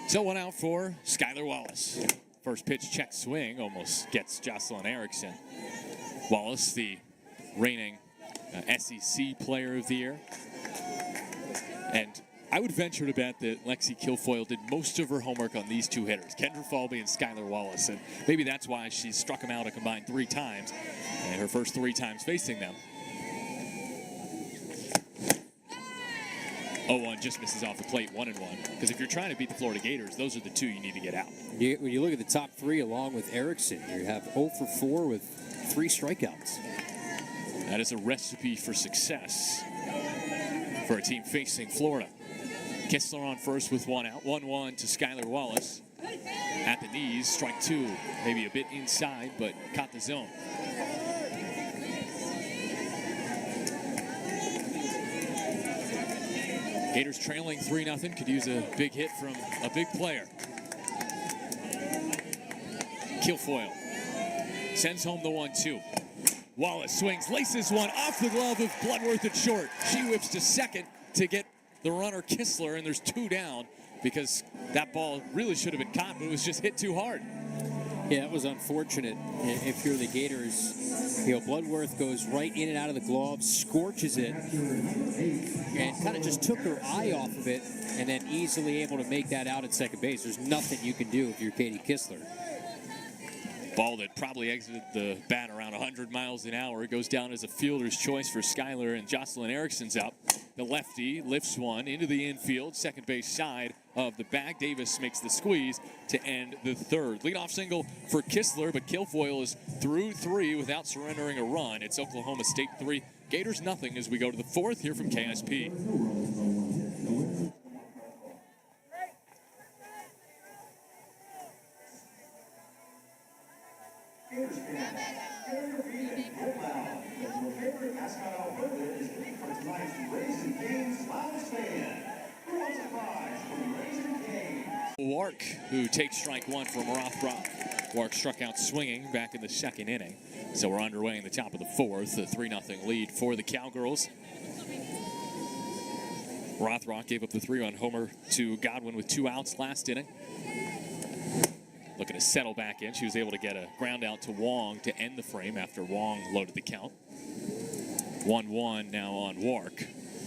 So 1 out for Skylar Wallace. First pitch check swing almost gets Jocelyn Erickson. Wallace, the reigning SEC Player of the Year. And I would venture to bet that Lexi Kilfoyle did most of her homework on these 2 hitters, Kendra Falby and Skylar Wallace. And maybe that's why she struck them out a combined 3 times, and her first 3 times facing them. 0-1 just misses off the plate, 1-1. Because if you're trying to beat the Florida Gators, those are the 2 you need to get out. When you look at the top 3 along with Erickson, you have 0-for-4 with 3 strikeouts. That is a recipe for success for a team facing Florida. Kistler on first with 1 out. 1-1 to Skylar Wallace. At the knees, strike 2. Maybe a bit inside, but caught the zone. Gators trailing 3-0. Could use a big hit from a big player. Kilfoyle sends home the 1-2. Wallace swings, laces one off the glove of Bloodworth at short. She whips to second to get the runner Kistler, and there's 2 down because that ball really should have been caught, but it was just hit too hard. Yeah, that was unfortunate. If you're the Gators, Bloodworth goes right in and out of the glove, scorches it, and kind of just took her eye off of it, and then easily able to make that out at second base. There's nothing you can do if you're Katie Kistler. Ball that probably exited the bat around 100 miles an hour. It goes down as a fielder's choice for Skylar, and Jocelyn Erickson's up. The lefty lifts one into the infield, second base side of the bag. Davis makes the squeeze to end the third. Leadoff single for Kistler, but Kilfoyle is through 3 without surrendering a run. It's Oklahoma State 3, Gators nothing as we go to the 4th here from KSP. Wark, who takes strike 1 from Rothrock. Wark struck out swinging back in the second inning. So we're underway in the top of the 4th, a 3-0 lead for the Cowgirls. Rothrock gave up the 3-run homer to Godwin with 2 outs last inning. Looking to settle back in. She was able to get a ground out to Wong to end the frame after Wong loaded the count. 1-1 now on Wark.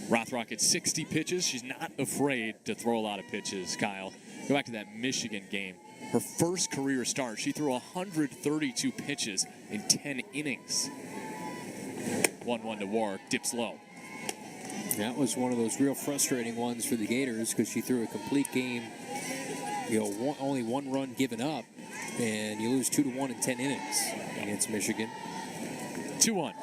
Rothrock at 60 pitches. She's not afraid to throw a lot of pitches, Kyle. Go back to that Michigan game. Her first career start, she threw 132 pitches in 10 innings. 1-1 to Wark, dips low. That was one of those real frustrating ones for the Gators because she threw a complete game, only 1 run given up, and you lose 2-1 in 10 innings against Michigan. 2-1.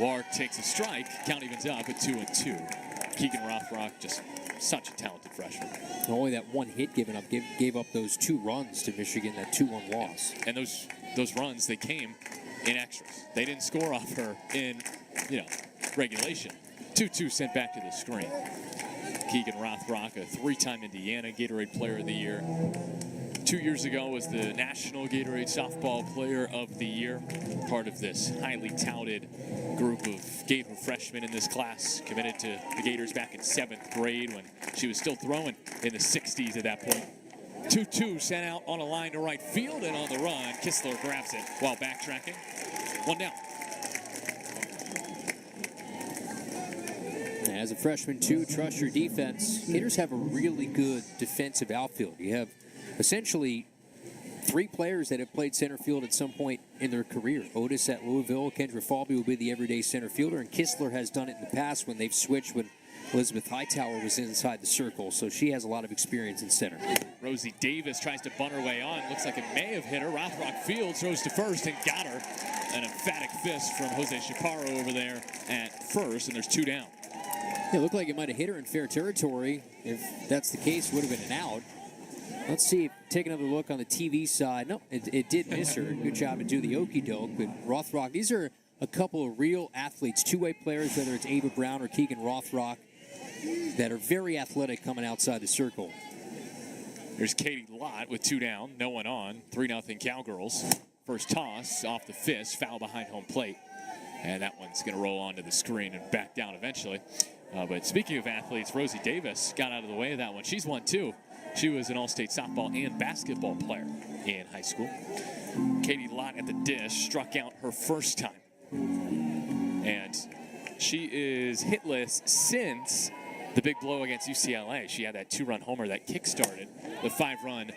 Wark takes a strike. Count evens up at 2-2. Keegan Rothrock, just such a talented freshman. Only that 1 hit given up gave up those 2 runs to Michigan, that 2-1 loss. And those runs, they came in extras. They didn't score off her in, regulation. 2-2 sent back to the screen. Keegan Rothrock, a 3-time Indiana Gatorade Player of the Year. 2 years ago was the National Gatorade Softball Player of the Year. Part of this highly touted group of Gator freshmen in this class. Committed to the Gators back in 7th grade when she was still throwing in the 60s at that point. 2-2 sent out on a line to right field, and on the run, Kistler grabs it while backtracking. 1 down. As a freshman, too, trust your defense. Gators have a really good defensive outfield. You have essentially 3 players that have played center field at some point in their career. Otis at Louisville, Kendra Falby will be the everyday center fielder, and Kistler has done it in the past when they've switched when Elizabeth Hightower was inside the circle, so she has a lot of experience in center. Rosie Davis tries to bunt her way on. Looks like it may have hit her. Rothrock Fields throws to first and got her. An emphatic fist from Jose Chaparro over there at first, and there's 2 down. It looked like it might have hit her in fair territory. If that's the case, it would have been an out. Let's see, take another look on the TV side. No, it did miss her. Good job to do the okey doke. But Rothrock, these are a couple of real athletes, 2-way players, whether it's Ava Brown or Keegan Rothrock, that are very athletic coming outside the circle. There's Katie Lott with 2 down, no one on. 3-0 Cowgirls. First toss off the fist, foul behind home plate. And that one's going to roll onto the screen and back down eventually. But speaking of athletes, Rosie Davis got out of the way of that one. She's won 2. She was an all-state softball and basketball player in high school. Katie Lott at the dish struck out her first time. And she is hitless since the big blow against UCLA. She had that 2-run homer that kick-started the 5-run,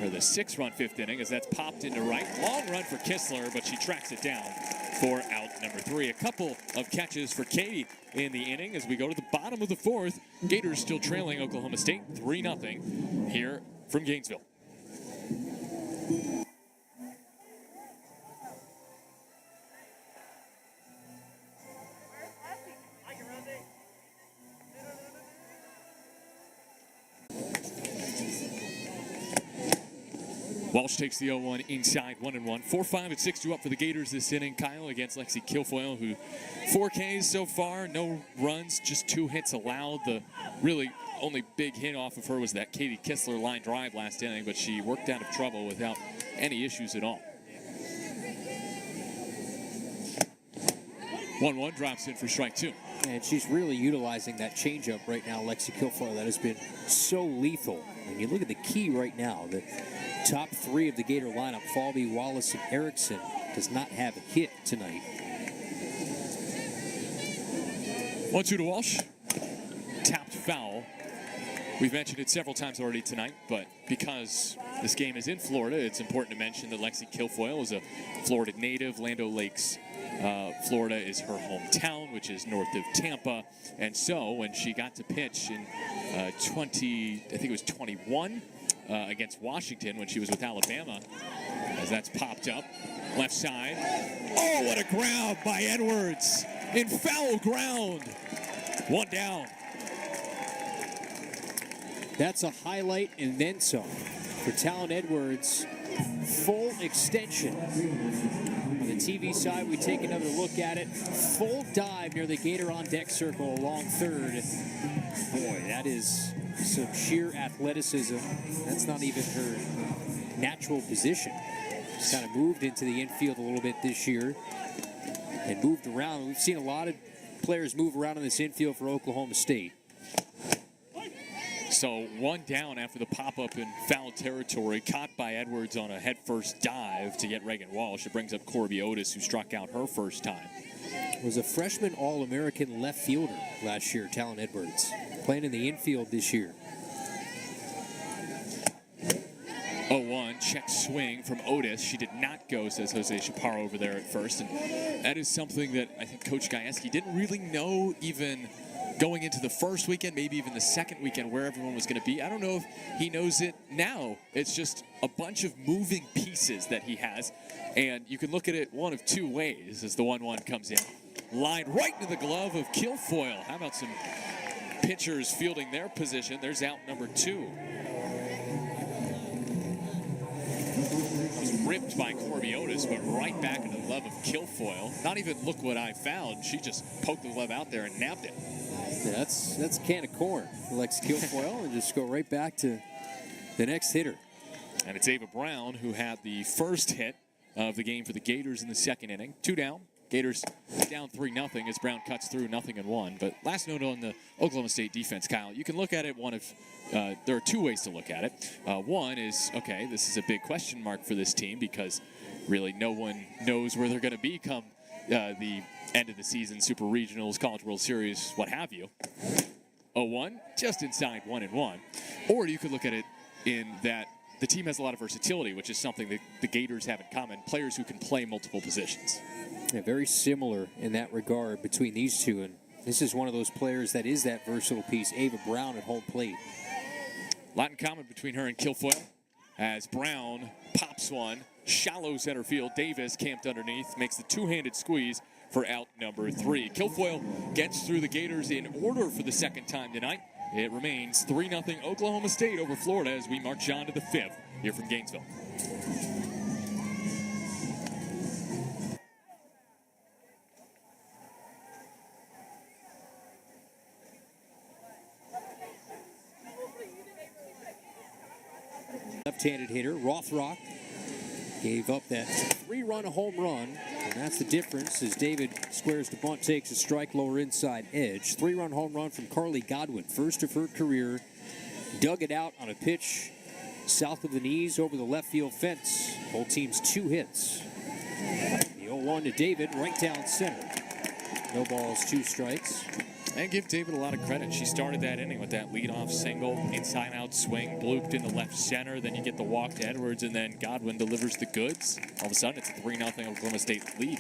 or the 6-run 5th inning, as that's popped into right. Long run for Kistler, but she tracks it down for out number 3. A couple of catches for Katie in the inning as we go to the bottom of the 4th. Gators still trailing Oklahoma State 3-0 here from Gainesville. Walsh takes the 0-1 inside, 1-1. 4-5 and 6-2 up for the Gators this inning. Kyle against Lexi Kilfoyle, who 4 Ks so far, no runs, just 2 hits allowed. The really only big hit off of her was that Katie Kistler line drive last inning, but she worked out of trouble without any issues at all. 1-1 drops in for strike 2. And she's really utilizing that changeup right now, Lexi Kilfoyle, that has been so lethal. And you look at the key right now, the top three of the Gator lineup, Falby, Wallace, and Erickson, does not have a hit tonight. 1-2 to Walsh. Tapped foul. We've mentioned it several times already tonight, but because this game is in Florida, it's important to mention that Lexi Kilfoyle is a Florida native. Land O'Lakes, Florida is her hometown, which is north of Tampa. And so when she got to pitch in 21 against Washington when she was with Alabama, as that's popped up, left side. Oh, what a grab by Edwards in foul ground. One down. That's a highlight and then some for Talon Edwards. Full extension. On the TV side, we take another look at it. Full dive near the Gator on deck circle along third. Boy, that is some sheer athleticism. That's not even her natural position. She's kind of moved into the infield a little bit this year and moved around. We've seen a lot of players move around in this infield for Oklahoma State. So one down after the pop-up in foul territory, caught by Edwards on a head-first dive to get Reagan Walsh. It brings up Corby Otis, who struck out her first time. Was a freshman All-American left fielder last year, Talon Edwards, playing in the infield this year. 0-1, check swing from Otis. She did not go, says Jose Chaparro over there at first. And that is something that I think Coach Gajewski didn't really know even going into the first weekend, maybe even the second weekend, where everyone was going to be. I don't know if he knows it now. It's just a bunch of moving pieces that he has. And you can look at it one of two ways as the 1-1 comes in. Line right into the glove of Kilfoyle. How about some pitchers fielding their position? There's out number 2. Was ripped by Corby Otis, but right back into the glove of Kilfoyle. Not even look what I found. She just poked the glove out there and nabbed it. Yeah, that's a can of corn for Lex Kilfoyle, and just go right back to the next hitter. And it's Ava Brown who had the first hit of the game for the Gators in the second inning. 2 down. Gators down 3-0 as Brown cuts through 0-1. But last note on the Oklahoma State defense, Kyle, you can look at it there are two ways to look at it. One is, okay, this is a big question mark for this team because really no one knows where they're going to be come the end of the season, Super Regionals, College World Series, what have you. 0-1, just inside 1-1. Or you could look at it in that the team has a lot of versatility, which is something that the Gators have in common, players who can play multiple positions. Yeah, very similar in that regard between these two, and this is one of those players that is that versatile piece, Ava Brown at home plate. A lot in common between her and Kilfoyle as Brown pops one, shallow center field. Davis camped underneath, makes the two-handed squeeze for out number 3. Kilfoyle gets through the Gators in order for the second time tonight. It remains 3-0 Oklahoma State over Florida as we march on to the 5th here from Gainesville. Left-handed hitter, Rothrock, gave up that 3-run home run, and that's the difference as David squares the bunt, takes a strike lower inside edge. 3-run home run from Carly Godwin, first of her career. Dug it out on a pitch south of the knees over the left field fence. Both teams 2 hits. The 0-1 to David, right down center. No balls, 2 strikes. And give David a lot of credit. She started that inning with that leadoff single, inside-out swing, blooped in the left center. Then you get the walk to Edwards, and then Godwin delivers the goods. All of a sudden, it's a 3-0 Oklahoma State lead.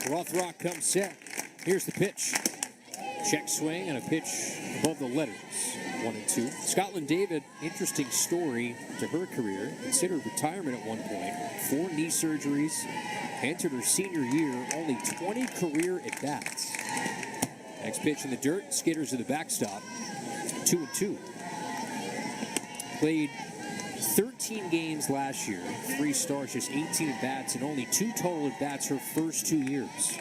Rothrock comes set. Here's the pitch. Check swing and a pitch above the letters. 1-2. Scotland David, interesting story to her career. Considered retirement at one point. 4 knee surgeries. Entered her senior year. Only 20 career at-bats. Next pitch in the dirt, skitters to the backstop. 2-2. Played 13 games last year, 3 starts, just 18 at-bats, and only 2 total at-bats her first 2 years.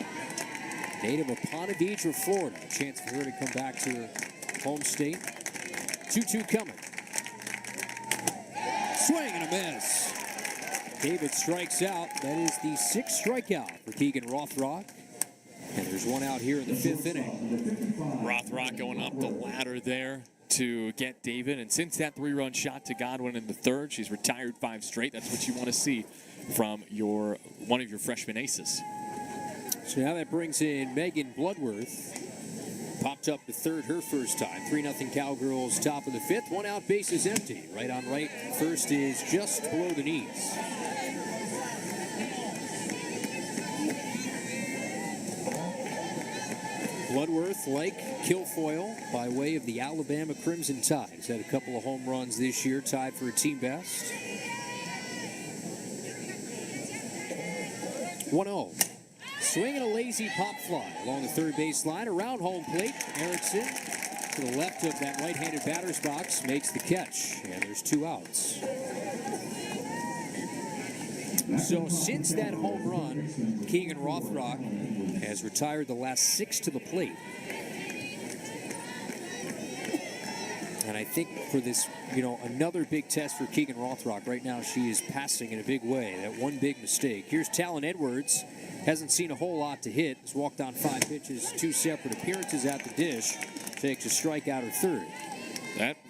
Native of Ponte Vedra, Florida. A chance for her to come back to her home state. 2-2 coming. Swing and a miss. David strikes out. That is the 6th strikeout for Keegan Rothrock. And there's There's one out here in the 5th inning. Rothrock going up the ladder there to get David. And since that 3-run shot to Godwin in the 3rd, she's retired 5 straight. That's what you want to see from one of your freshman aces. So now that brings in Megan Bloodworth. Popped up to 3rd her first time. 3-0 Cowgirls, top of the 5th. One out, base is empty. Right on right. First is just below the knees. Bloodworth, like Kilfoyle, by way of the Alabama Crimson Tide. He's had a couple of home runs this year, tied for a team best. 1-0. Swinging a lazy pop fly along the 3rd base line, around home plate. Erickson to the left of that right-handed batter's box makes the catch, and there's 2 outs. So since that home run, Keegan Rothrock has retired the last 6 to the plate. And I think for this, another big test for Keegan Rothrock. Right now she is passing in a big way. That one big mistake. Here's Talon Edwards. Hasn't seen a whole lot to hit. Has walked on 5 pitches, 2 separate appearances at the dish. Takes a strikeout or 3rd.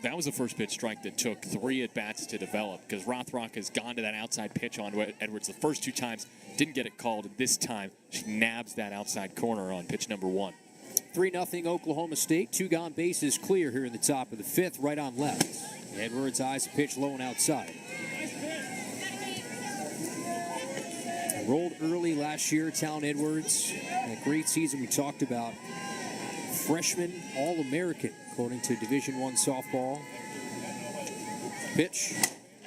That was a first pitch strike that took 3 at-bats to develop, because Rothrock has gone to that outside pitch on Edwards the first 2 times, didn't get it called, and this time she nabs that outside corner on pitch number 1. 3-0 Oklahoma State. 2 gone, bases clear here in the top of the 5th, right on left. Edwards eyes a pitch low and outside. Rolled early last year, Talon Edwards. A great season we talked about. Freshman All-American, according to Division I softball. Pitch.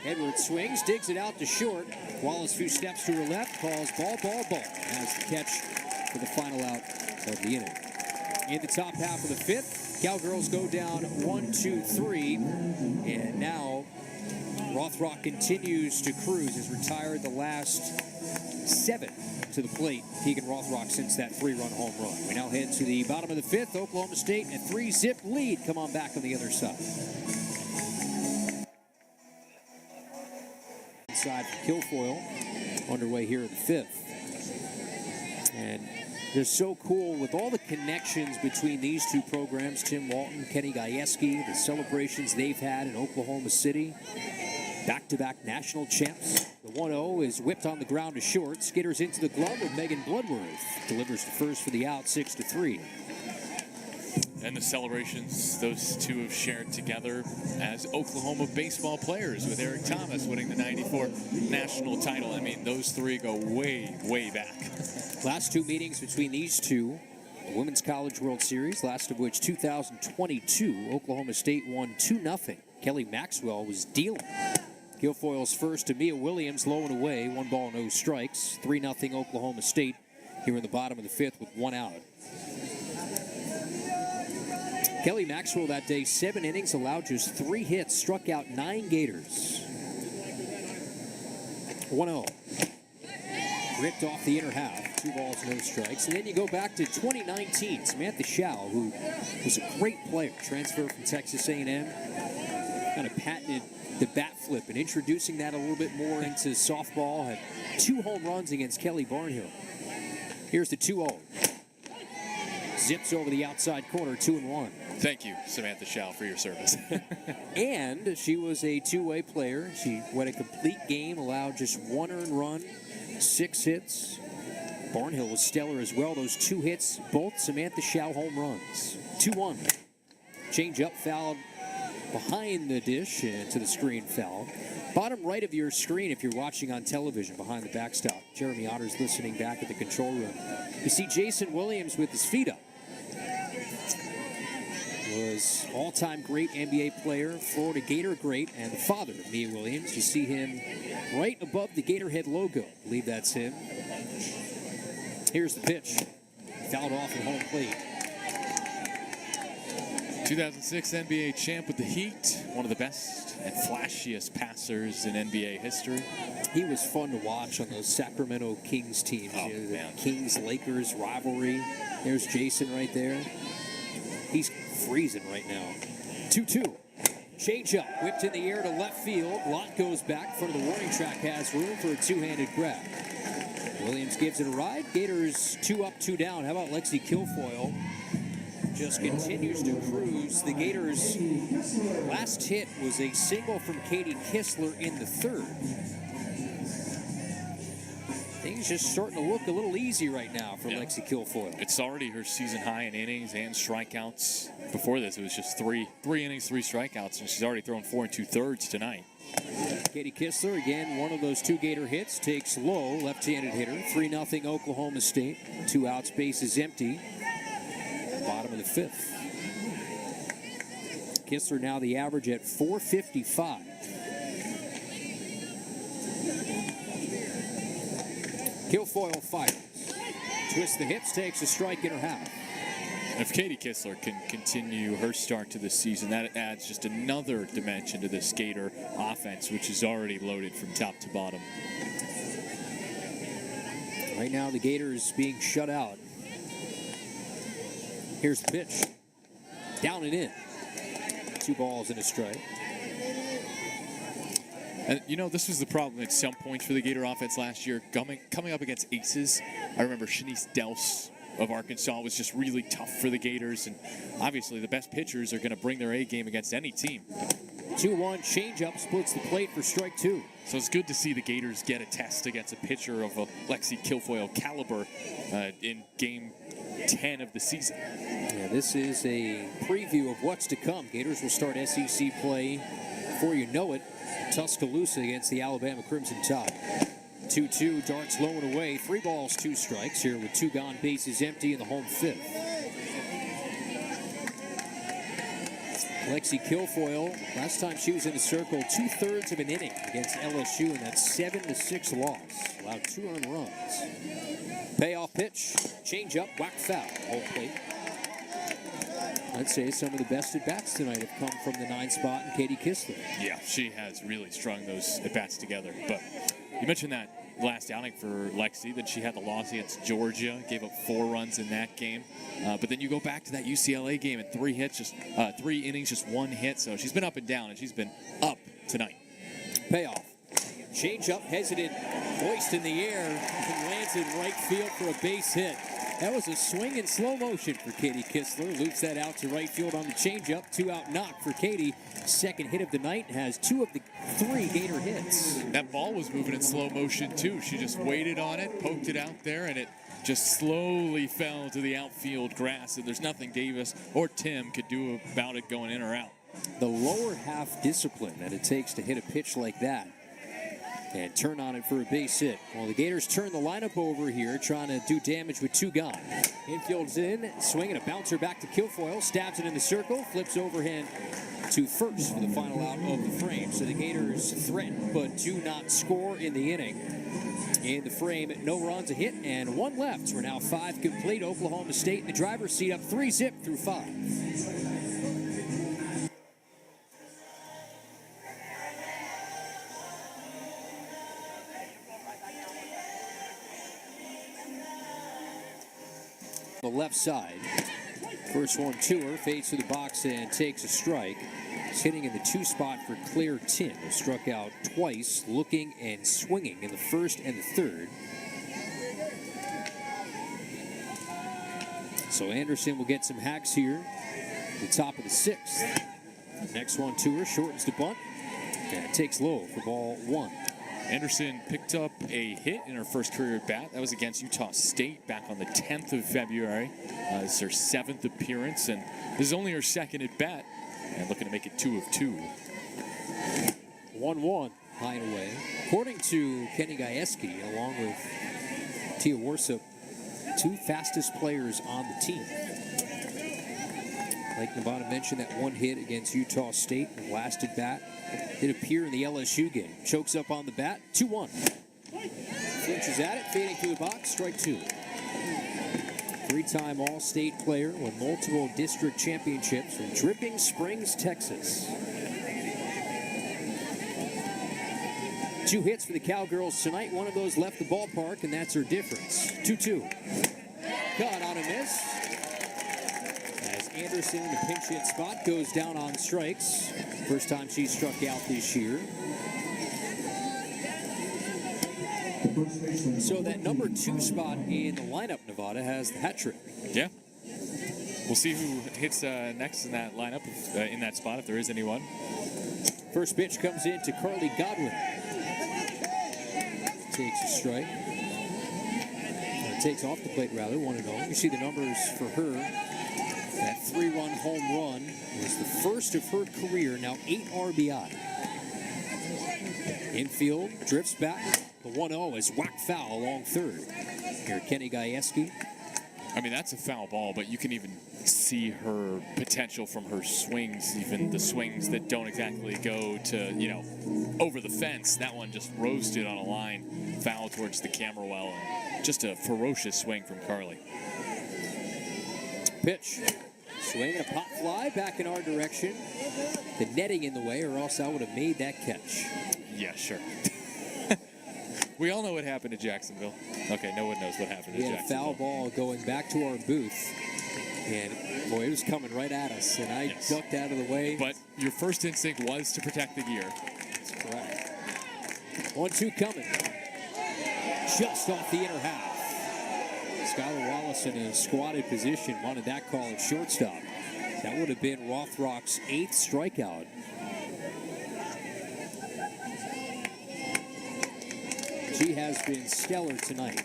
Edwards swings, digs it out to short. Wallace a few steps to her left, calls ball. Has the catch for the final out of the inning. In the top half of the 5th, Cowgirls go down 1-2-3. And now Rothrock continues to cruise. Has retired the last 7 to the plate. Keegan Rothrock since that 3-run home run. We now head to the bottom of the 5th. Oklahoma State a 3-zip lead. Come on back on the other side. Inside for Kilfoyle. Underway here in the 5th. And they're so cool with all the connections between these 2 programs. Tim Walton, Kenny Gajewski, the celebrations they've had in Oklahoma City. Back-to-back national champs. The 1-0 is whipped on the ground to short. Skitters into the glove of Megan Bloodworth. Delivers the first for the out, 6-3. And the celebrations those 2 have shared together as Oklahoma baseball players, with Eric Thomas winning the 94 national title. I mean, those 3 go way, way back. Last 2 meetings between these 2. The Women's College World Series, last of which 2022. Oklahoma State won 2-0. Kelly Maxwell was dealing. Kilfoyle's first to Mia Williams, low and away. 1 ball, no strikes. 3-0 Oklahoma State here in the bottom of the 5th with 1 out. Kelly Maxwell that day, 7 innings, allowed just 3 hits, struck out 9 Gators. 1-0. Ripped off the inner half. 2 balls, no strikes. And then you go back to 2019. Samantha Schau, who was a great player, transferred from Texas A&M. Kind of patented the bat flip and introducing that a little bit more into softball. Had 2 home runs against Kelly Barnhill. Here's the 2-0. Zips over the outside corner, 2-1. Thank you, Samantha Schau, for your service. And she was a 2-way player. She went a complete game, allowed just 1 earned run, 6 hits. Barnhill was stellar as well. Those 2 hits, both Samantha Schau home runs. 2-1. Change up, fouled behind the dish and to the screen foul. Bottom right of your screen, if you're watching on television behind the backstop. Jeremy Otter's listening back at the control room. You see Jason Williams with his feet up. Was all-time great NBA player, Florida Gator great, and the father of Mia Williams. You see him right above the Gatorhead logo. I believe that's him. Here's the pitch. Fouled off at home plate. 2006 NBA champ with the Heat, one of the best and flashiest passers in NBA history. He was fun to watch on those Sacramento Kings teams. Oh, the man. Kings-Lakers rivalry. There's Jason right there. He's freezing right now. 2-2. Change up, whipped in the air to left field. Lott goes back. Front of the warning track has room for a 2-handed grab. Williams gives it a ride. Gators 2 up, 2 down. How about Lexi Kilfoyle? Just continues to cruise. The Gators' last hit was a single from Katie Kistler in the third. Things just starting to look a little easy right now for Lexi Kilfoyle. It's already her season high in innings and strikeouts. Before this, it was just three innings, 3 strikeouts, and she's already thrown 4 2/3 tonight. Katie Kistler, again, one of those 2 Gator hits, takes low, left-handed hitter. 3-0 Oklahoma State. 2 outs, bases empty. Bottom of the 5th. Kistler now the average at .455. Kilfoyle fires. Twists the hips, takes a strike in her half. If Katie Kistler can continue her start to this season, that adds just another dimension to this Gator offense, which is already loaded from top to bottom. Right now, the Gators being shut out. Here's the pitch. Down and in. 2 balls and a strike. And, this was the problem at some points for the Gator offense last year. Coming up against aces, I remember Shanice Delce of Arkansas was just really tough for the Gators. And obviously, the best pitchers are going to bring their A game against any team. 2-1 changeup splits the plate for strike 2. So it's good to see the Gators get a test against a pitcher of a Lexi Kilfoyle caliber in game 10 of the season. Yeah, this is a preview of what's to come. Gators will start SEC play before you know it. Tuscaloosa against the Alabama Crimson Tide. 2-2, darts low and away. 3 balls, 2 strikes here with 2 gone, bases empty in the home 5th. Lexi Kilfoyle, last time she was in the circle, 2/3 of an inning against LSU in that 7-6 loss. Allowed 2 earned runs. Payoff pitch, change up, whack foul, home plate. I'd say some of the best at-bats tonight have come from the 9 spot and Katie Kistler. Yeah, she has really strung those at-bats together. But you mentioned that last outing for Lexi, then she had the loss against Georgia, gave up 4 runs in that game. But then you go back to that UCLA game and 3 innings, just 1 hit. So she's been up and down, and she's been up tonight. Payoff. Change up, hesitant, hoist in the air, and lands in right field for a base hit. That was a swing in slow motion for Katie Kistler. Loops that out to right field on the changeup. 2-out knock for Katie. Second hit of the night, has 2 of the 3 Gator hits. That ball was moving in slow motion too. She just waited on it, poked it out there, and it just slowly fell to the outfield grass. And there's nothing Davis or Tim could do about it going in or out. The lower half discipline that it takes to hit a pitch like that and turn on it for a base hit. Well, the Gators turn the lineup over here, trying to do damage with 2 gone. Infield's in, swinging a bouncer back to Kilfoyle, stabs it in the circle, flips overhand to first for the final out of the frame. So the Gators threaten but do not score in the inning. In the frame, no runs, a hit, and 1 left. We're now 5 complete. Oklahoma State in the driver's seat up 3-zip through 5. The left side. First one to her, fades to the box and takes a strike. He's hitting in the 2 spot for Claire Tin, who struck out twice, looking and swinging in the 1st and the 3rd. So Anderson will get some hacks here at the top of the 6th. Next one to her, shortens the bunt, and takes low for ball 1. Anderson picked up a hit in her first career at bat. That was against Utah State back on the 10th of February. It's her 7th appearance, and this is only her 2nd at bat, and looking to make it 2 of 2. 1-1, high and away. According to Kenny Gajewski, along with Tia Warsup, 2 fastest players on the team. Like Nabana mentioned, that 1 hit against Utah State, last at bat. Did appear in the LSU game. Chokes up on the bat, 2-1. Flinches at it, fading through the box, strike 2. 3-time All-State player, won multiple district championships from Dripping Springs, Texas. 2 hits for the Cowgirls tonight. One of those left the ballpark, and that's her difference. 2-2. Caught on a miss. As Anderson in the pinch hit spot goes down on strikes. First time she struck out this year. So that number 2 spot in the lineup, Nevada, has the hat trick. Yeah. We'll see who hits next in that lineup, in that spot, if there is anyone. First pitch comes in to Carly Godwin. Takes a strike. Takes off the plate, rather, 1-0. You see the numbers for her. That 3-run home run was the first of her career, now 8 RBI. Infield, drifts back. The 1-0 is whacked foul along third. Here, Kenny Gajewski. I mean, that's a foul ball, but you can even see her potential from her swings, even the swings that don't exactly go to, over the fence. That one just roasted on a line, foul towards the camera well. And just a ferocious swing from Carly. Pitch. Swing and a pop fly back in our direction. The netting in the way, or else I would have made that catch. Yeah, sure. We all know what happened to Jacksonville. Okay, no one knows what happened to Jacksonville. Jacksonville. Foul ball going back to our booth. And, boy, it was coming right at us. And I ducked out of the way. But your first instinct was to protect the gear. That's correct. 1-2 coming. Just off the inner half. Skylar Wallace in a squatted position wanted that call at shortstop. That would have been Rothrock's 8th strikeout. She has been stellar tonight.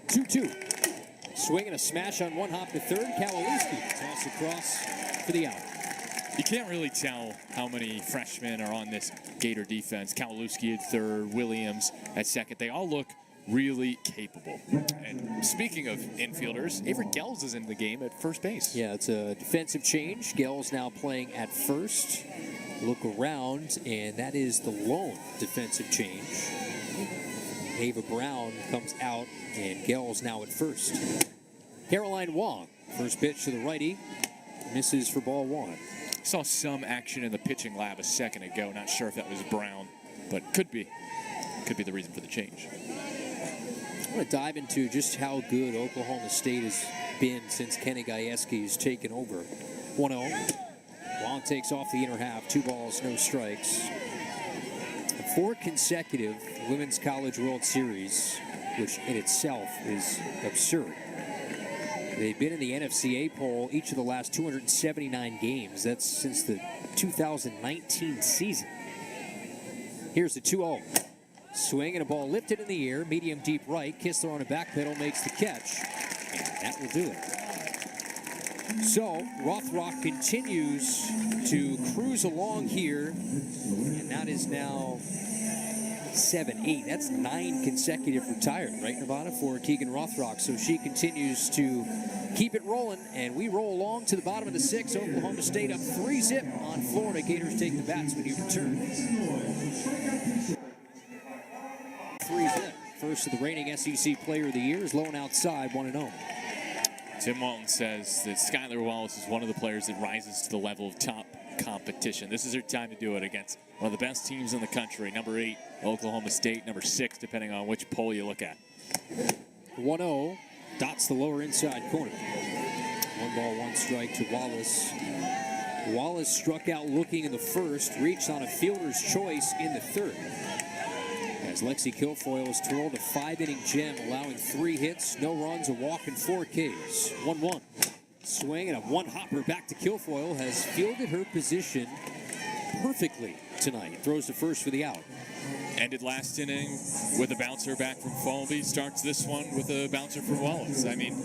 2-2. Swing and a smash on one hop to third. Kawaluski toss across for the out. You can't really tell how many freshmen are on this Gator defense. Kawaluski at third, Williams at second. They all look really capable. And speaking of infielders, Avery Gels is in the game at first base. Yeah, it's a defensive change. Gels now playing at first. Look around, and that is the lone defensive change. Ava Brown comes out, and Gels now at first. Caroline Wong, first pitch to the righty, misses for ball 1. Saw some action in the pitching lab a second ago. Not sure if that was Brown, but could be the reason for the change. I want to dive into just how good Oklahoma State has been since Kenny Gajewski has taken over. 1-0. Wong takes off the inner half. 2 balls, no strikes. 4 consecutive Women's College World Series, which in itself is absurd. They've been in the NFCA poll each of the last 279 games. That's since the 2019 season. Here's the 2-0. Swing and a ball lifted in the air, medium deep right. Kistler on a back pedal makes the catch, and that will do it. So Rothrock continues to cruise along here, and that is now 7-8. That's 9 consecutive retired, right, Nevada, for Keegan Rothrock. So she continues to keep it rolling, and we roll along to the bottom of the 6th. Oklahoma State up 3-zip on Florida. Gators take the bats when you return. 3-zip. First of the reigning SEC Player of the Year is Lone outside, 1-0. Tim Walton says that Skylar Wallace is one of the players that rises to the level of top competition. This is her time to do it against one of the best teams in the country. Number 8, Oklahoma State. Number 6, depending on which poll you look at. 1-0. Dots the lower inside corner. 1 ball, 1 strike to Wallace. Wallace struck out looking in the first, reached on a fielder's choice in the third. As Lexi Kilfoyle is twirled a 5-inning gem, allowing 3 hits, no runs, a walk, and 4 Ks. 1-1. Swing and a 1-hopper back to Kilfoyle. Has fielded her position perfectly tonight. Throws to first for the out. Ended last inning with a bouncer back from Fulby. Starts this one with a bouncer from Wallace. I mean,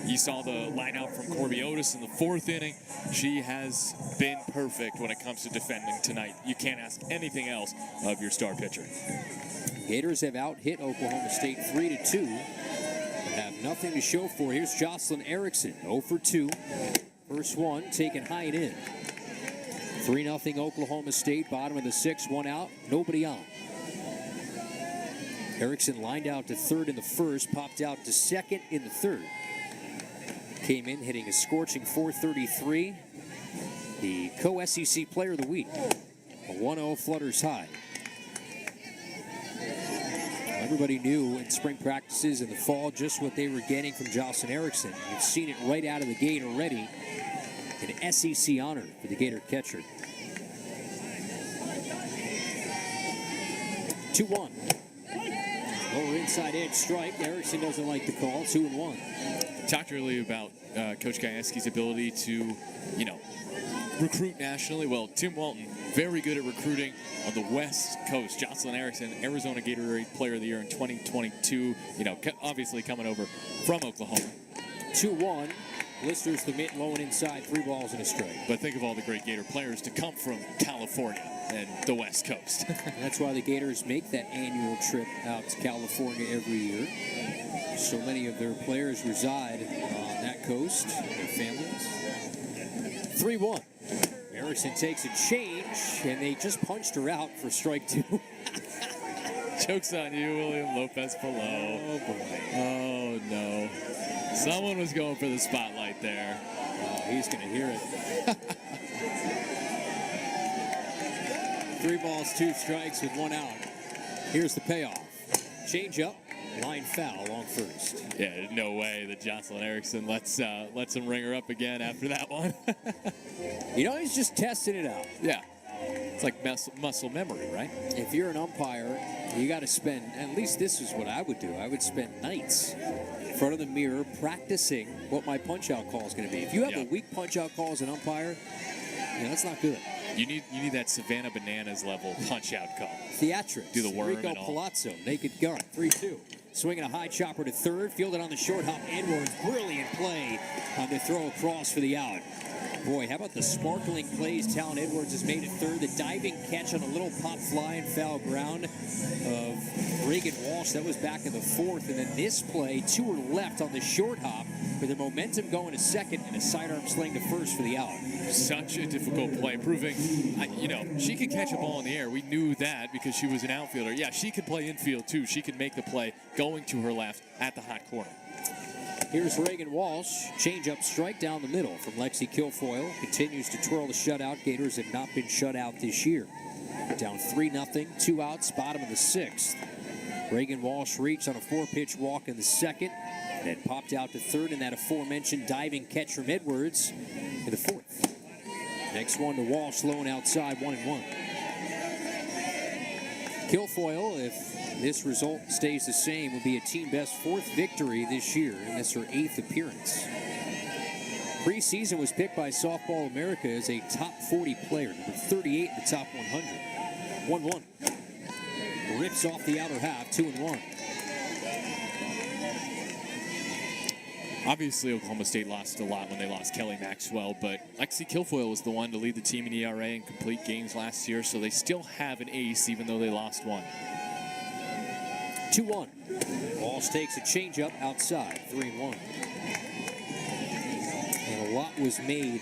you saw the line out from Corby Otis in the 4th inning. She has been perfect when it comes to defending tonight. You can't ask anything else of your star pitcher. Gators have out-hit Oklahoma State 3-2. Have nothing to show for. Here's Jocelyn Erickson, 0 for 2. First one taken high and in. 3-0 Oklahoma State, bottom of the 6th, 1 out, nobody on. Erickson lined out to third in the first, popped out to second in the third. Came in hitting a scorching .433. The co-SEC Player of the Week. A 1-0 flutters high. Everybody knew in spring practices in the fall just what they were getting from Jocelyn Erickson. You've seen it right out of the gate already. An SEC honor for the Gator catcher. 2-1. Lower inside edge strike. Erickson doesn't like the call. 2-1. Talked earlier about Coach Gajewski's ability to, recruit nationally. Well, Tim Walton, very good at recruiting on the West Coast. Jocelyn Erickson, Arizona Gatorade Player of the Year in 2022. Obviously coming over from Oklahoma. 2-1. Blisters the mitt, low and inside. 3 balls and a strike. But think of all the great Gator players to come from California and the West Coast. That's why the Gators make that annual trip out to California every year. So many of their players reside on that coast, their families. 3-1. Erickson takes a change, and they just punched her out for strike 2. Joke's on you, William Lopez below. Oh, boy. Oh, no. Someone was going for the spotlight there. Oh, he's going to hear it. 3 balls, 2 strikes with 1 out. Here's the payoff. Change up, line foul on first. Yeah, no way that Jocelyn Erickson lets him ring her up again after that one. He's just testing it out. Yeah. It's like muscle memory, right? If you're an umpire, you got to spend, at least this is what I would do. I would spend nights in front of the mirror practicing what my punch-out call is going to be. If you have a weak punch-out call as an umpire, that's not good. You need that Savannah Bananas level punch-out call. Theatrics. Do the worm Rico and all. Palazzo, naked gun, 3-2. Swinging a high chopper to third, fielded on the short hop. Edwards, brilliant play on the throw across for the out. Boy, how about the sparkling plays Talon Edwards has made at third. The diving catch on a little pop fly and foul ground of Reagan Walsh. That was back in the 4th. And then this play, 2 were left on the short hop with the momentum going to second and a sidearm sling to first for the out. Such a difficult play, proving, she could catch a ball in the air. We knew that because she was an outfielder. Yeah, she could play infield too. She could make the play going to her left at the hot corner. Here's Reagan Walsh. Change-up strike down the middle from Lexi Kilfoyle. Continues to twirl the shutout. Gators have not been shut out this year. Down 3-0, 2 outs, bottom of the 6th. Reagan Walsh reached on a 4-pitch walk in the 2nd. Then popped out to third in that aforementioned diving catch from Edwards in the 4th. Next one to Walsh, low and outside, 1-1. Kilfoyle, if this result stays the same, will be a team-best 4th victory this year, and that's her 8th appearance. Preseason was picked by Softball America as a top 40 player, number 38 in the top 100. 1-1. Rips off the outer half, 2-1. Obviously, Oklahoma State lost a lot when they lost Kelly Maxwell, but Lexi Kilfoyle was the one to lead the team in ERA and complete games last year, so they still have an ace even though they lost one. 2-1. Walsh takes a changeup outside, 3-1. And a lot was made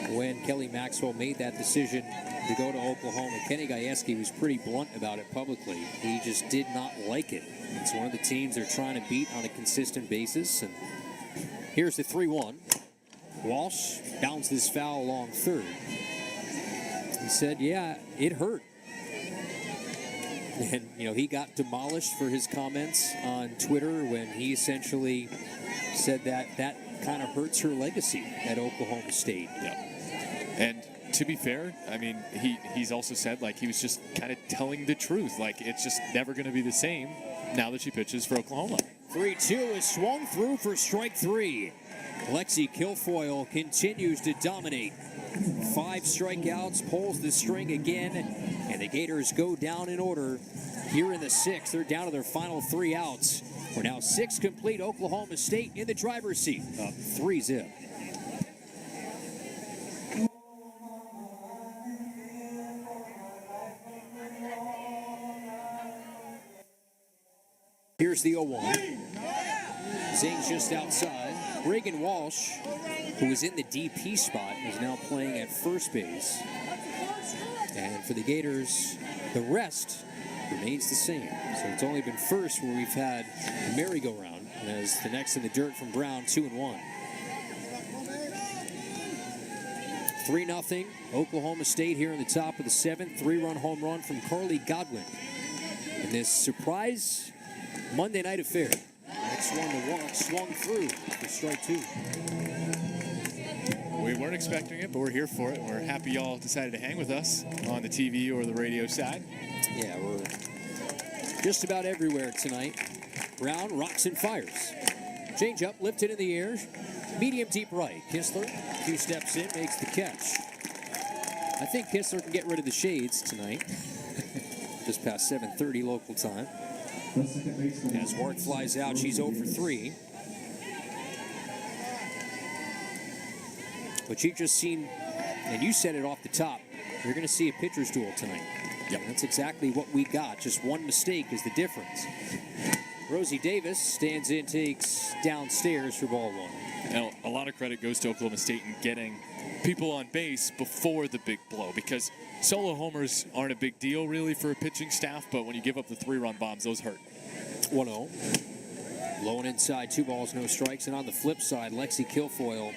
when Kelly Maxwell made that decision to go to Oklahoma. Kenny Gajewski was pretty blunt about it publicly. He just did not like it. It's one of the teams they're trying to beat on a consistent basis. And here's the 3-1. Walsh bounced this foul along third. He said, yeah, it hurt. And, he got demolished for his comments on Twitter when he essentially said that kind of hurts her legacy at Oklahoma State. Yeah. And to be fair, he's also said, he was just kind of telling the truth. It's just never going to be the same now that she pitches for Oklahoma. 3-2 is swung through for strike 3. Lexi Kilfoyle continues to dominate. 5 strikeouts, pulls the string again, and the Gators go down in order here in the 6th. They're down to their final 3 outs. We're now 6 complete. Oklahoma State in the driver's seat, up 3-0. Here's the 0-1. Zing's just outside. Reagan Walsh, who was in the DP spot, is now playing at first base. And for the Gators, the rest remains the same. So it's only been first where we've had the merry-go-round as the next in the dirt from Brown, 2-1. 3-0, Oklahoma State here in the top of the 7th. 3-run home run from Carly Godwin in this surprise Monday night affair. Next one to walk, swung through for strike 2. We weren't expecting it, but we're here for it. We're happy y'all decided to hang with us on the TV or the radio side. Yeah, we're just about everywhere tonight. Brown rocks and fires. Change up, lifted in the air. Medium deep right. Kistler, 2 steps in, makes the catch. I think Kistler can get rid of the shades tonight. Just past 7:30 local time. As Ward flies out, she's 0 for 3. But you've just seen, and you said it off the top, you're going to see a pitcher's duel tonight. Yep. That's exactly what we got. Just one mistake is the difference. Rosie Davis stands in, takes downstairs for ball 1. Now, a lot of credit goes to Oklahoma State in getting people on base before the big blow, because solo homers aren't a big deal really for a pitching staff, but when you give up the 3-run bombs, those hurt. 1-0. Low and inside, 2 balls, no strikes. And on the flip side, Lexi Kilfoyle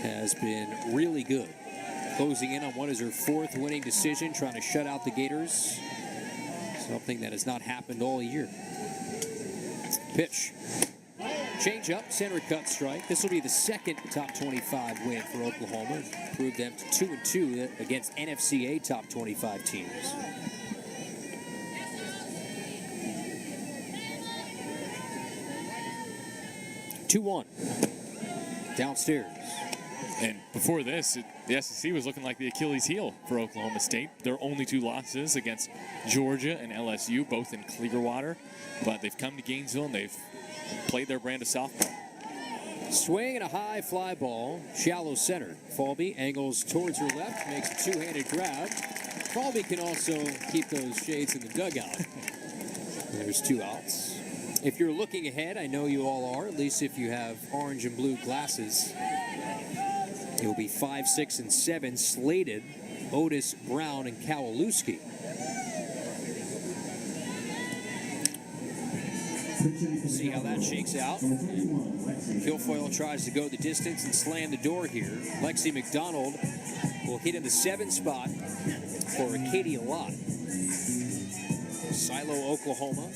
has been really good. Closing in on what is her 4th winning decision, trying to shut out the Gators. Something that has not happened all year. Pitch. Change up, center cut strike. This will be the 2nd top 25 win for Oklahoma. Proved them to 2-2 against NFCA top 25 teams. Two-1. Downstairs. And before this, the SEC was looking like the Achilles heel for Oklahoma State. Their only 2 losses against Georgia and LSU, both in Clearwater. But they've come to Gainesville and they've played their brand of softball. Swing and a high fly ball, shallow center. Falby angles towards her left, makes a 2-handed grab. Falby can also keep those shades in the dugout. There's 2 outs. If you're looking ahead, I know you all are, at least if you have orange and blue glasses. It will be 5, 6, and 7 slated. Otis, Brown, and Kowalewski. See how that shakes out. Kilfoyle tries to go the distance and slam the door here. Lexi McDonald will hit in the 7 spot for Katie Lott. Silo, Oklahoma.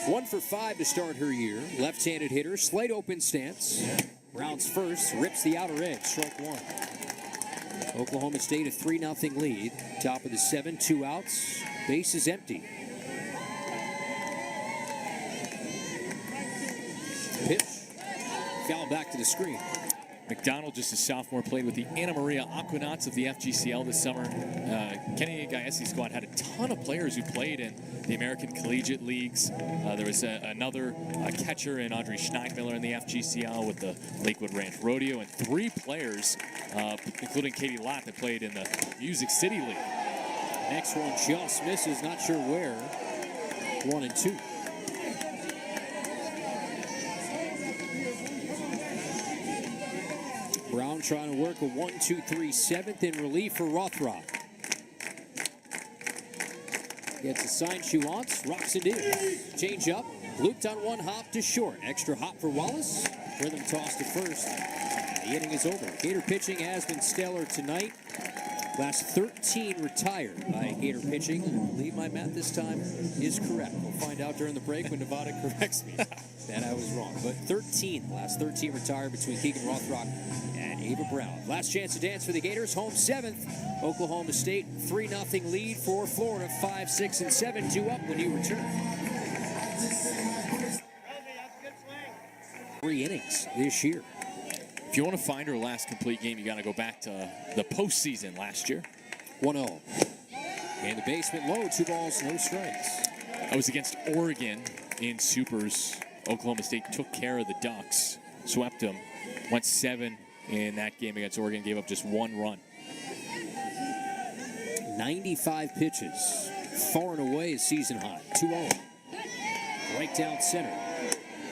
One for 5 to start her year. Left-handed hitter, slate open stance. Brown's first, rips the outer edge, strike 1. Oklahoma State a 3-0 lead. Top of the 7, 2 outs. Base is empty. Pitch. Foul back to the screen. McDonald, just a sophomore, played with the Anna Maria Aquanauts of the FGCL this summer. Kenny Gaiesi's squad had a ton of players who played in the American Collegiate Leagues. There was another catcher in Audrey Schneidmiller in the FGCL with the Lakewood Ranch Rodeo, and 3 players, including Katie Lott, that played in the Music City League. Next one just misses, not sure where. 1 and 2. Brown trying to work a 1-2-3 7th in relief for Rothrock. Gets the sign she wants, rocks it in. Change up, looped on 1 hop to short. Extra hop for Wallace. Rhythm toss to first. The inning is over. Gator pitching has been stellar tonight. Last 13 retired by Gator pitching. I believe my math this time is correct. We'll find out during the break when Nevada corrects me that I was wrong. But 13, last 13 retired between Keegan Rothrock and Ava Brown. Last chance to dance for the Gators. Home 7th. Oklahoma State 3-0 lead for Florida. 5, 6, and 7. 2 up when you return. 3 innings this year. If you want to find her last complete game, you got to go back to the postseason last year. 1-0. And the basement low, 2 balls, no strikes. I was against Oregon in Supers. Oklahoma State took care of the Ducks, swept them, went 7 in that game against Oregon, gave up just 1 run. 95 pitches, far and away is season high. 2-0. Right down center.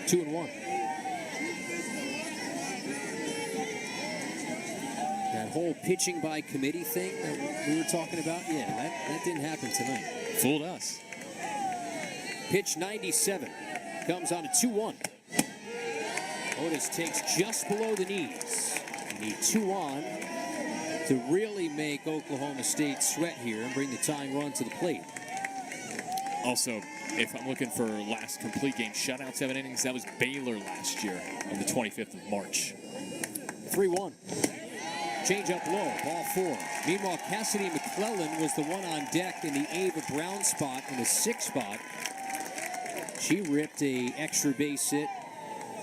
2-1. That whole pitching by committee thing that we were talking about, yeah, that didn't happen tonight. Fooled us. Pitch 97. Comes on a 2-1. Otis takes just below the knees. You need 2 on to really make Oklahoma State sweat here and bring the tying run to the plate. Also, if I'm looking for last complete game shutout 7 innings, that was Baylor last year on the 25th of March. 3-1. Change up low, ball 4. Meanwhile, Cassidy McClellan was the one on deck in the Ava Brown spot in the 6th spot. She ripped a extra base hit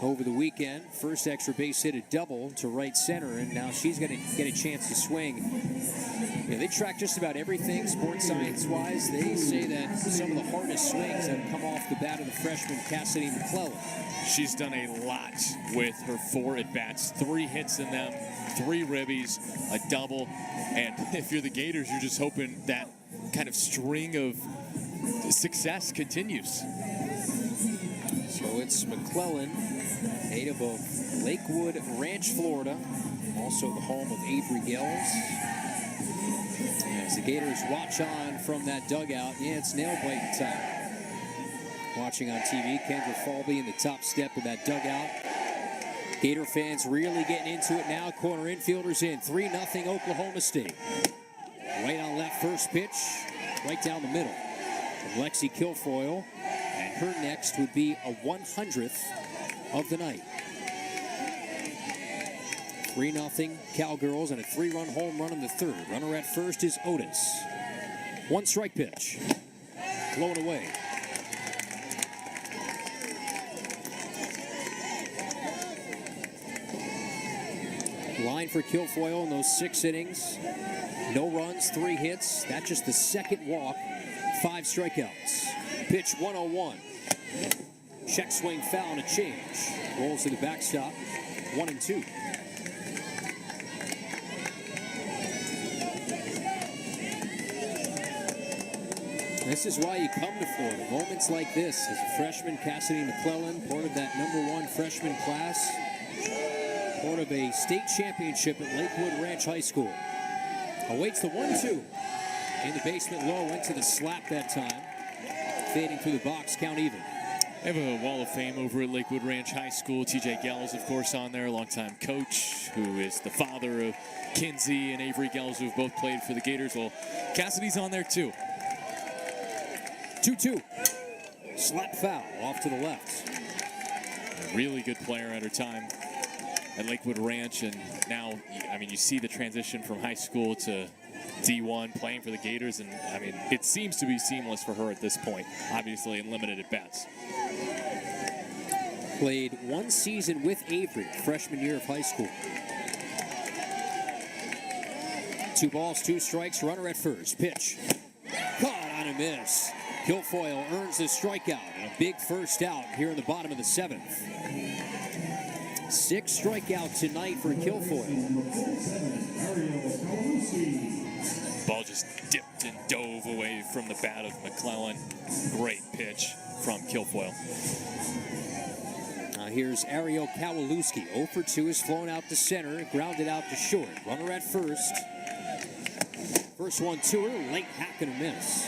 over the weekend. First extra base hit, a double to right center, and now she's going to get a chance to swing. Yeah, they track just about everything sports science-wise. They say that some of the hardest swings have come off the bat of the freshman Cassidy McClellan. She's done a lot with her 4 at-bats. 3 hits in them, 3 ribbies, a double. And if you're the Gators, you're just hoping that kind of string of success continues. So it's McClellan, native of Lakewood Ranch, Florida. Also the home of Avery Gels. As the Gators watch on from that dugout, yeah, it's nail-biting time. Watching on TV, Kendra Falby in the top step of that dugout. Gator fans really getting into it now. Corner infielders in. 3-0 Oklahoma State. Right on left first pitch. Right down the middle. From Lexi Kilfoyle. And her next would be a 100th of the night. 3-0 Cowgirls and a 3-run home run in the 3rd. Runner at first is Otis. 1 strike pitch. Blown away. Line for Kilfoyle in those 6 innings. No runs, 3 hits. That's just the 2nd walk. 5 strikeouts. Pitch 101. Check swing foul and a change. Rolls to the backstop. 1-2. This is why you come to Florida. Moments like this. As a freshman, Cassidy McClellan, part of that #1 freshman class. Part of a state championship at Lakewood Ranch High School. Awaits the 1-2. In the basement low, went to the slap that time. Fading through the box, count even. They have a wall of fame over at Lakewood Ranch High School. TJ Gels, of course, on there, longtime coach, who is the father of Kinsey and Avery Gels, who have both played for the Gators. Well, Cassidy's on there too. 2-2. Slap foul off to the left. A really good player at her time at Lakewood Ranch, and now, I mean, you see the transition from high school to D1 playing for the Gators, and I mean, it seems to be seamless for her at this point, obviously in limited at bats. Played 1 season with Avery, freshman year of high school. 2 balls, 2 strikes, runner at first. Pitch. Caught on a miss. Kilfoyle earns the strikeout and a big first out here in the bottom of the 7th. 6 strikeout tonight for Kilfoyle. Ball just dipped and dove away from the bat of McClellan. Great pitch from Kilfoyle. Here's Ariel Kowalewski. 0 for 2 is flown out to center, grounded out to short. Runner at first. First one to her, late hack and a miss.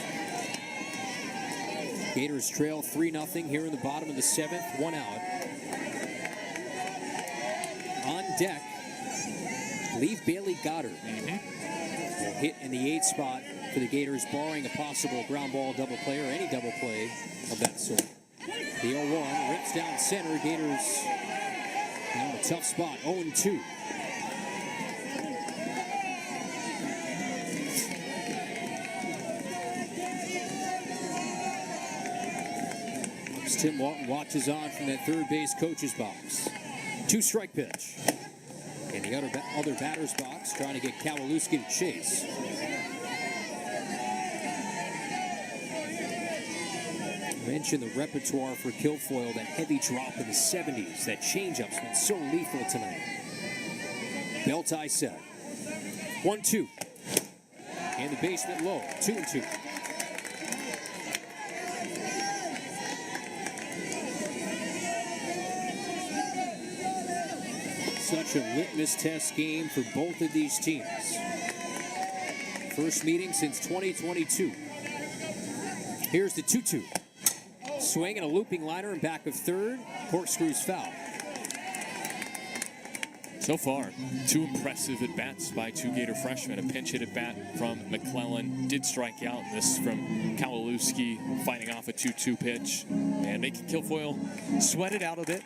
Gators trail 3-0 here in the bottom of the 7th. 1 out. On deck, I believe Bailey Goddard will hit in the 8th spot for the Gators, barring a possible ground ball double play or any double play of that sort. The 0-1 rips down center. Gators now in a tough spot, 0-2. Tim Walton watches on from that third base coach's box. 2-strike pitch. In the other batter's box, trying to get Kowalewski to chase. Mentioned the repertoire for Kilfoyle, that heavy drop in the 70s. That changeup's been so lethal tonight. Belt eye set. 1-2. In the basement low. 2-2. Such a litmus test game for both of these teams. First meeting since 2022. Here's the 2-2. Swing and a looping liner in back of third. Corkscrews foul. So far, 2 impressive at-bats by 2 Gator freshmen. A pinch hit at-bat from McClellan. Did strike out. This from Kowalewski, fighting off a 2-2 pitch and making Kilfoyle sweat it out a bit.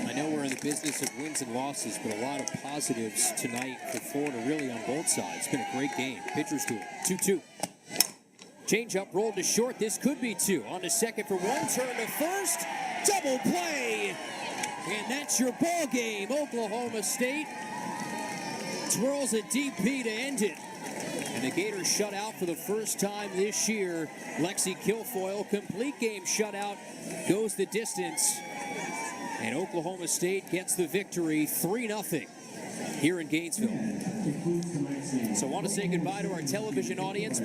I know we're in the business of wins and losses, but a lot of positives tonight for Florida, really on both sides. It's been a great game. Pitchers duel, 2-2. Change up, rolled to short. This could be two. On to second for one, turn to first. Double play. And that's your ball game. Oklahoma State twirls a DP to end it. And the Gators shut out for the first time this year. Lexi Kilfoyle, complete game shutout, goes the distance. And Oklahoma State gets the victory 3-0 here in Gainesville. So I want to say goodbye to our television audience.